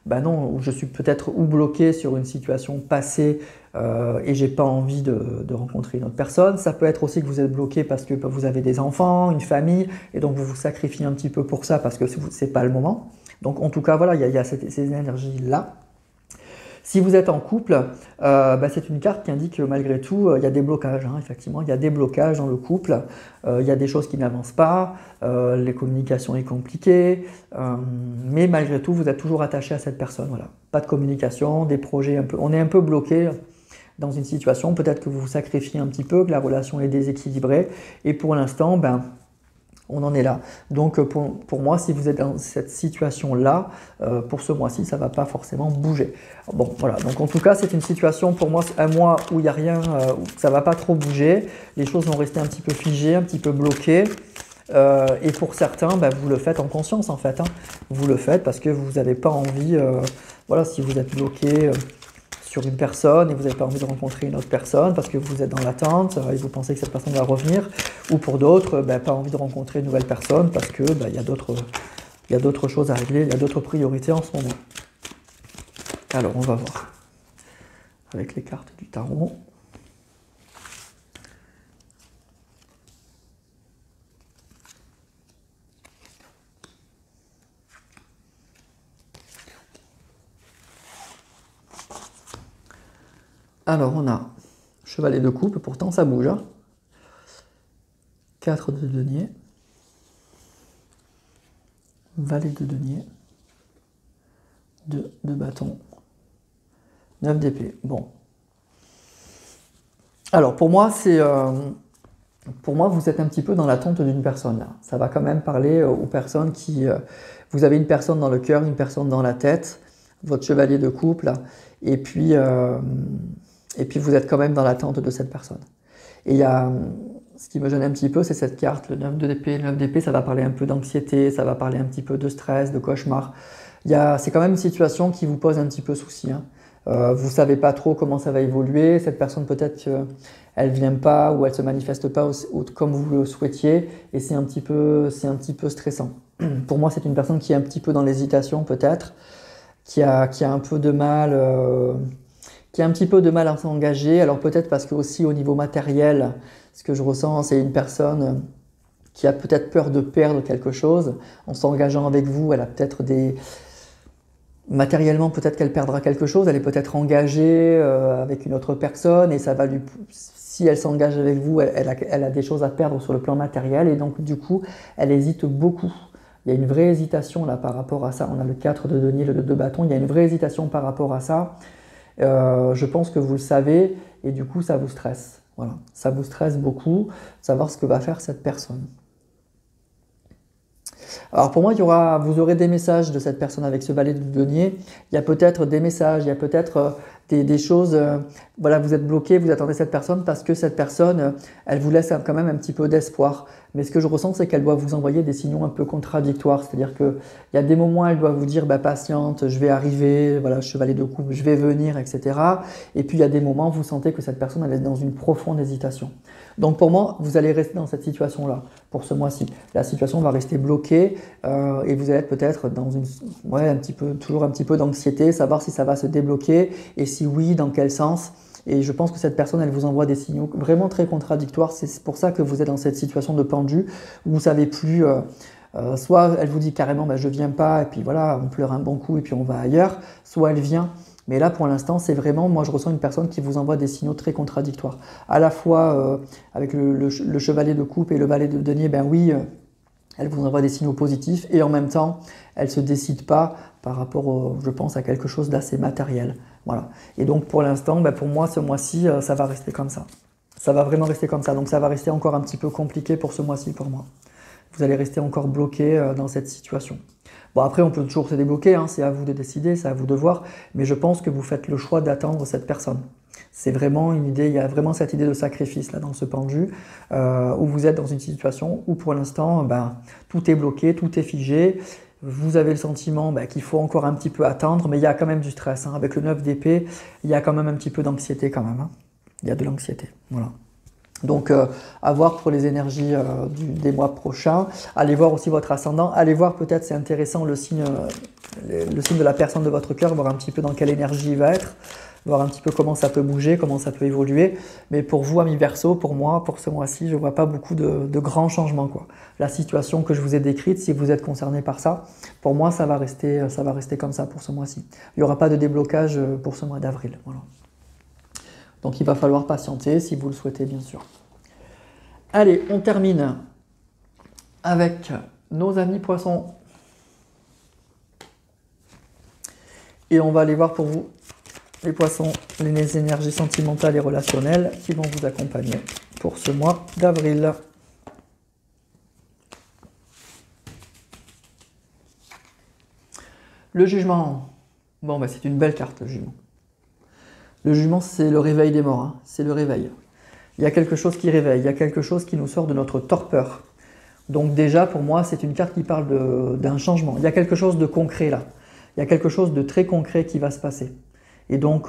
ben non, je suis peut-être ou bloqué sur une situation passée et j'ai pas envie de rencontrer une autre personne. Ça peut être aussi que vous êtes bloqué parce que vous avez des enfants, une famille, et donc vous vous sacrifiez un petit peu pour ça parce que c'est pas le moment. Donc en tout cas, voilà, il y a ces énergies-là. Si vous êtes en couple, c'est une carte qui indique que malgré tout, il y a des blocages, hein, effectivement, il y a des blocages dans le couple, il y a des choses qui n'avancent pas, les communications sont compliquées, mais malgré tout, vous êtes toujours attaché à cette personne, voilà. Pas de communication, des projets un peu... On est un peu bloqué dans une situation, peut-être que vous vous sacrifiez un petit peu, que la relation est déséquilibrée, et pour l'instant, on en est là. Donc pour moi, si vous êtes dans cette situation-là, pour ce mois-ci, ça ne va pas forcément bouger. Bon, voilà. Donc en tout cas, c'est une situation, pour moi, un mois où il n'y a rien, où ça ne va pas trop bouger. Les choses vont rester un petit peu figées, un petit peu bloquées. Et pour certains, vous le faites en conscience, en fait, hein. Vous le faites parce que vous n'avez pas envie, voilà, si vous êtes bloqué sur une personne et vous n'avez pas envie de rencontrer une autre personne parce que vous êtes dans l'attente et vous pensez que cette personne va revenir, ou pour d'autres, pas envie de rencontrer une nouvelle personne parce que il y a d'autres choses à régler, il y a d'autres priorités en ce moment. Alors on va voir avec les cartes du tarot. Alors on a Chevalier de coupe, pourtant ça bouge, hein. 4 de denier, Valet de denier, 2 de bâton, 9 d'épée. Bon. Alors pour moi, vous êtes un petit peu dans l'attente d'une personne là. Ça va quand même parler aux personnes qui... vous avez une personne dans le cœur, une personne dans la tête, votre chevalier de coupe là, et puis vous êtes quand même dans l'attente de cette personne. Et il y a... Ce qui me gêne un petit peu, c'est cette carte, le 9 d'épée. Le 9 d'épée, ça va parler un peu d'anxiété, ça va parler un petit peu de stress, de cauchemar. C'est quand même une situation qui vous pose un petit peu souci, hein. Vous ne savez pas trop comment ça va évoluer. Cette personne, peut-être qu'elle ne vient pas ou elle ne se manifeste pas comme vous le souhaitiez. Et c'est un petit peu stressant. Pour moi, c'est une personne qui est un petit peu dans l'hésitation, peut-être, qui a un peu de mal... qui a un petit peu de mal à s'engager. Alors peut-être parce que aussi au niveau matériel, ce que je ressens, c'est une personne qui a peut-être peur de perdre quelque chose. En s'engageant avec vous, elle a peut-être des... Matériellement, peut-être qu'elle perdra quelque chose, elle est peut-être engagée avec une autre personne et ça va lui... Si elle s'engage avec vous, elle a des choses à perdre sur le plan matériel et donc du coup, elle hésite beaucoup. Il y a une vraie hésitation là par rapport à ça. On a le 4 de denier, le 2 de bâton, il y a une vraie hésitation par rapport à ça. Je pense que vous le savez et du coup, ça vous stresse. Voilà. Ça vous stresse beaucoup, savoir ce que va faire cette personne. Alors pour moi, vous aurez des messages de cette personne avec ce valet de denier. Il y a peut-être des messages, il y a peut-être des choses. Voilà, vous êtes bloqué, vous attendez cette personne parce que cette personne, elle vous laisse quand même un petit peu d'espoir. Mais ce que je ressens, c'est qu'elle doit vous envoyer des signaux un peu contradictoires. C'est-à-dire qu'il y a des moments où elle doit vous dire bah, patiente, je vais arriver, voilà, chevalet de coupe, je vais venir, etc. Et puis il y a des moments où vous sentez que cette personne elle est dans une profonde hésitation. Donc pour moi, vous allez rester dans cette situation-là pour ce mois-ci. La situation va rester bloquée et vous allez être peut-être dans toujours un petit peu d'anxiété, savoir si ça va se débloquer et si oui, dans quel sens. Et je pense que cette personne, elle vous envoie des signaux vraiment très contradictoires. C'est pour ça que vous êtes dans cette situation de pendu où vous ne savez plus. Soit elle vous dit carrément bah, je viens pas et puis voilà, on pleure un bon coup et puis on va ailleurs. Soit elle vient. Mais là, pour l'instant, c'est vraiment, moi je ressens une personne qui vous envoie des signaux très contradictoires. À la fois avec le chevalet de coupe et le valet de denier, ben oui, elle vous envoie des signaux positifs et en même temps, elle ne se décide pas par rapport, je pense, à quelque chose d'assez matériel. Voilà. Et donc pour l'instant, ben, pour moi, ce mois-ci, ça va rester comme ça. Ça va vraiment rester comme ça. Donc ça va rester encore un petit peu compliqué pour ce mois-ci pour moi. Vous allez rester encore bloqué dans cette situation. Bon, après, on peut toujours se débloquer, hein, c'est à vous de décider, c'est à vous de voir, mais je pense que vous faites le choix d'attendre cette personne. C'est vraiment une idée, il y a vraiment cette idée de sacrifice là dans ce pendu, où vous êtes dans une situation où pour l'instant, ben, tout est bloqué, tout est figé, vous avez le sentiment ben, qu'il faut encore un petit peu attendre, mais il y a quand même du stress. Hein. Avec le 9 d'épée, il y a quand même un petit peu d'anxiété quand même. Hein. Il y a de l'anxiété, voilà. Donc, à voir pour les énergies des mois prochains. Allez voir aussi votre ascendant. Allez voir peut-être, c'est intéressant, le signe de la personne de votre cœur, voir un petit peu dans quelle énergie il va être, voir un petit peu comment ça peut bouger, comment ça peut évoluer. Mais pour vous, amis Verseau, pour moi, pour ce mois-ci, je ne vois pas beaucoup de grands changements, quoi. La situation que je vous ai décrite, si vous êtes concerné par ça, pour moi, ça va rester comme ça pour ce mois-ci. Il n'y aura pas de déblocage pour ce mois d'avril. Voilà. Donc il va falloir patienter si vous le souhaitez, bien sûr. Allez, on termine avec nos amis poissons. Et on va aller voir pour vous, les poissons, les énergies sentimentales et relationnelles qui vont vous accompagner pour ce mois d'avril. Le jugement. Bon, bah, c'est une belle carte, le jugement. Le jugement, c'est le réveil des morts, hein. C'est le réveil. Il y a quelque chose qui réveille, il y a quelque chose qui nous sort de notre torpeur. Donc déjà, pour moi, c'est une carte qui parle d'un changement. Il y a quelque chose de concret là. Il y a quelque chose de très concret qui va se passer. Et donc,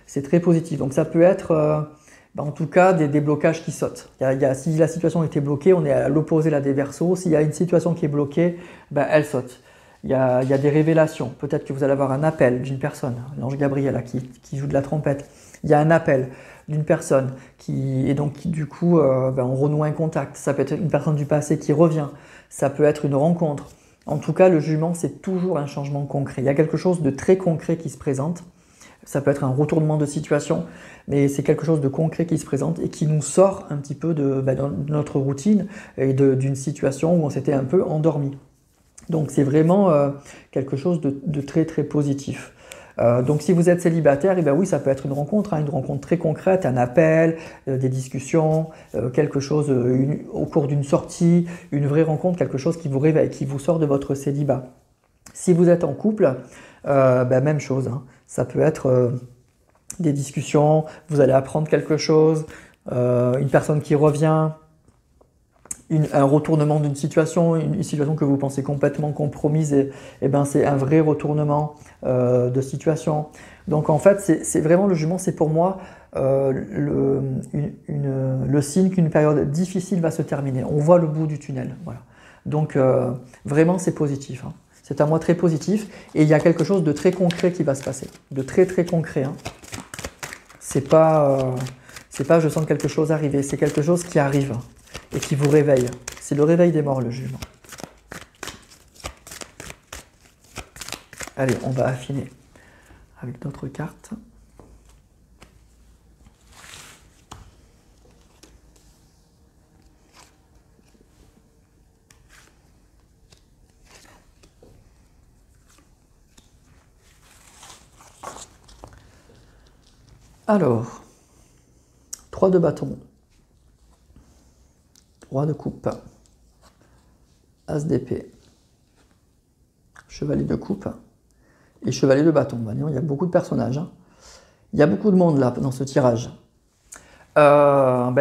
c'est très positif. Donc ça peut être, en tout cas, des blocages qui sautent. Si la situation était bloquée, on est à l'opposé là des Verseaux. S'il y a une situation qui est bloquée, ben, elle saute. Il y a des révélations. Peut-être que vous allez avoir un appel d'une personne, l'ange Gabriel là, qui joue de la trompette. Il y a un appel d'une personne et donc du coup, on renoue un contact. Ça peut être une personne du passé qui revient. Ça peut être une rencontre. En tout cas, le jugement, c'est toujours un changement concret. Il y a quelque chose de très concret qui se présente. Ça peut être un retournement de situation, mais c'est quelque chose de concret qui se présente et qui nous sort un petit peu de notre routine et d'une situation où on s'était un peu endormi. Donc c'est vraiment quelque chose de très très positif. Donc si vous êtes célibataire, eh bien oui, ça peut être une rencontre très concrète, un appel, des discussions, quelque chose au cours d'une sortie, une vraie rencontre, quelque chose qui vous réveille, qui vous sort de votre célibat. Si vous êtes en couple, même chose, hein. Ça peut être des discussions, vous allez apprendre quelque chose, une personne qui revient, un retournement d'une situation, une situation que vous pensez complètement compromise, et ben c'est un vrai retournement de situation. Donc en fait, c'est vraiment le jugement, c'est pour moi le signe qu'une période difficile va se terminer. On voit le bout du tunnel. Voilà. Donc vraiment, c'est positif. Hein. C'est un mois très positif et il y a quelque chose de très concret qui va se passer, de très très concret. Hein. C'est pas je sens quelque chose arriver, c'est quelque chose qui arrive et qui vous réveille. C'est le réveil des morts, le jugement. Allez, on va affiner avec d'autres cartes. Alors, 3 de bâton, roi de coupe, as d'épée, chevalier de coupe et chevalier de bâton. Ben, il y a beaucoup de personnages, hein. Il y a beaucoup de monde là dans ce tirage.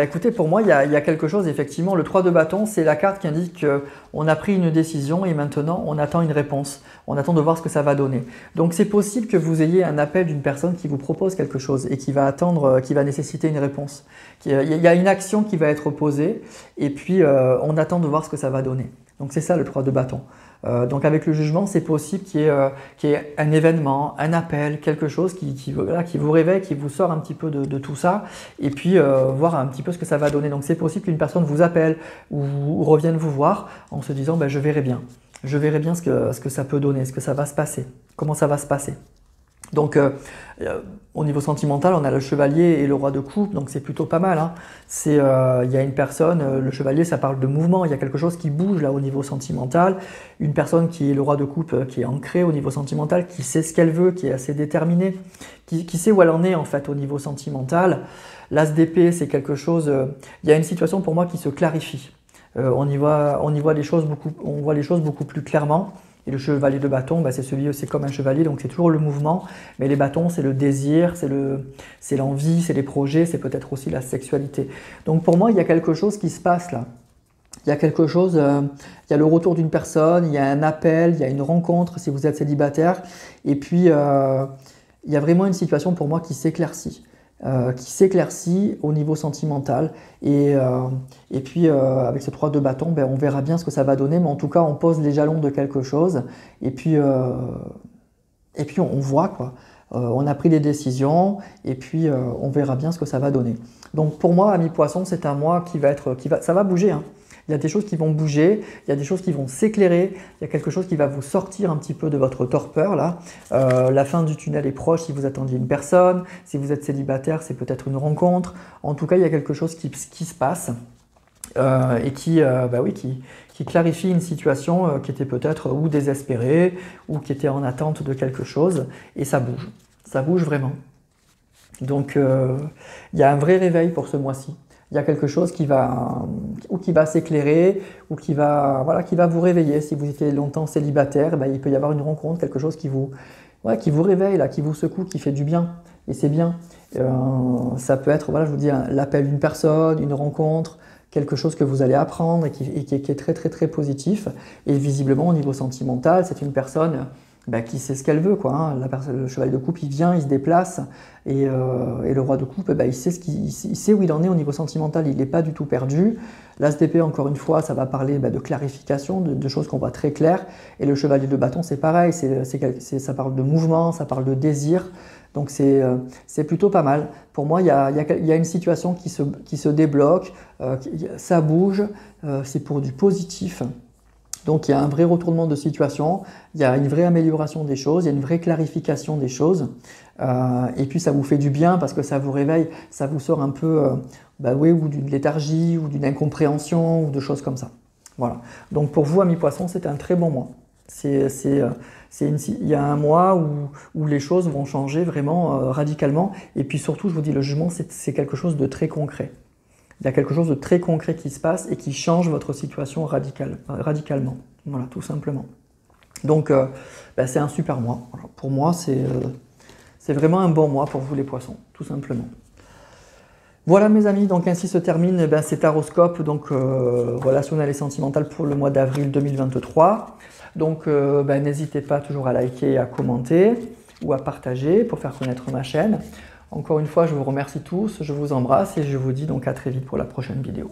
Écoutez, pour moi, il y a quelque chose, effectivement. Le 3 de bâton, c'est la carte qui indique qu'on a pris une décision et maintenant on attend une réponse. On attend de voir ce que ça va donner. Donc c'est possible que vous ayez un appel d'une personne qui vous propose quelque chose et qui va attendre, qui va nécessiter une réponse. Il y a une action qui va être posée et puis on attend de voir ce que ça va donner. Donc c'est ça le 3 de bâton. Donc avec le jugement, c'est possible qu'il y ait un événement, un appel, quelque chose qui vous réveille, qui vous sort un petit peu de tout ça, et puis voir un petit peu ce que ça va donner. Donc c'est possible qu'une personne vous appelle ou revienne vous voir en se disant je verrai bien ce que ça peut donner, ce que ça va se passer, comment ça va se passer. Donc au niveau sentimental, on a le chevalier et le roi de coupe, donc c'est plutôt pas mal, hein. Il y a une personne, le chevalier, ça parle de mouvement, il y a quelque chose qui bouge là au niveau sentimental. Une personne qui est le roi de coupe, qui est ancrée au niveau sentimental, qui sait ce qu'elle veut, qui est assez déterminée, qui sait où elle en est en fait au niveau sentimental. L'as d'épée, c'est quelque chose, il y a une situation pour moi qui se clarifie. On voit les choses beaucoup plus clairement. Et le chevalier de bâton, c'est comme un chevalier, donc c'est toujours le mouvement. Mais les bâtons, c'est le désir, c'est l'envie, c'est les projets, c'est peut-être aussi la sexualité. Donc pour moi, il y a quelque chose qui se passe là. Il y a quelque chose, il y a le retour d'une personne, il y a un appel, il y a une rencontre si vous êtes célibataire. Et puis, il y a vraiment une situation pour moi qui s'éclaircit. Au niveau sentimental et puis avec ce 3 de bâton, on verra bien ce que ça va donner, mais en tout cas on pose les jalons de quelque chose et puis on voit quoi. On a pris des décisions et puis on verra bien ce que ça va donner. Donc pour moi, ami Poisson, c'est un mois ça va bouger, hein. Il y a des choses qui vont bouger, il y a des choses qui vont s'éclairer, il y a quelque chose qui va vous sortir un petit peu de votre torpeur là. La fin du tunnel est proche si vous attendiez une personne, si vous êtes célibataire, c'est peut-être une rencontre. En tout cas, il y a quelque chose qui se passe et qui clarifie une situation qui était peut-être ou désespérée ou qui était en attente de quelque chose et ça bouge vraiment. Donc il y a un vrai réveil pour ce mois-ci. Il y a quelque chose qui va s'éclairer ou qui va vous réveiller. Si vous étiez longtemps célibataire, il peut y avoir une rencontre, quelque chose qui vous réveille, là, qui vous secoue, qui fait du bien. Et c'est bien. Ça peut être, je vous dis, l'appel d'une personne, une rencontre, quelque chose que vous allez apprendre et qui est très très très positif. Et visiblement, au niveau sentimental, c'est une personne qui sait ce qu'elle veut, quoi, hein. Le chevalier de coupe, il vient, il se déplace, et le roi de coupe, il sait où il en est au niveau sentimental, il n'est pas du tout perdu. L'as d'épée, encore une fois, ça va parler de clarification, de choses qu'on voit très claires, et le chevalier de bâton, c'est pareil, ça parle de mouvement, ça parle de désir, donc c'est plutôt pas mal. Pour moi, il y a une situation qui se débloque, ça bouge, c'est pour du positif. Donc il y a un vrai retournement de situation, il y a une vraie amélioration des choses, il y a une vraie clarification des choses. Et puis ça vous fait du bien parce que ça vous réveille, ça vous sort un peu ou d'une léthargie ou d'une incompréhension ou de choses comme ça. Voilà. Donc pour vous, amis Poissons, c'est un très bon mois. Il y a un mois où les choses vont changer vraiment radicalement. Et puis surtout, je vous dis, le jugement, c'est quelque chose de très concret. Il y a quelque chose de très concret qui se passe et qui change votre situation radicalement. Voilà, tout simplement. Donc, c'est un super mois. Voilà. Pour moi, c'est vraiment un bon mois pour vous les poissons, tout simplement. Voilà mes amis, donc ainsi se termine cet horoscope relationnel et sentimental pour le mois d'avril 2023. Donc, n'hésitez pas toujours à liker et à commenter ou à partager pour faire connaître ma chaîne. Encore une fois, je vous remercie tous, je vous embrasse et je vous dis donc à très vite pour la prochaine vidéo.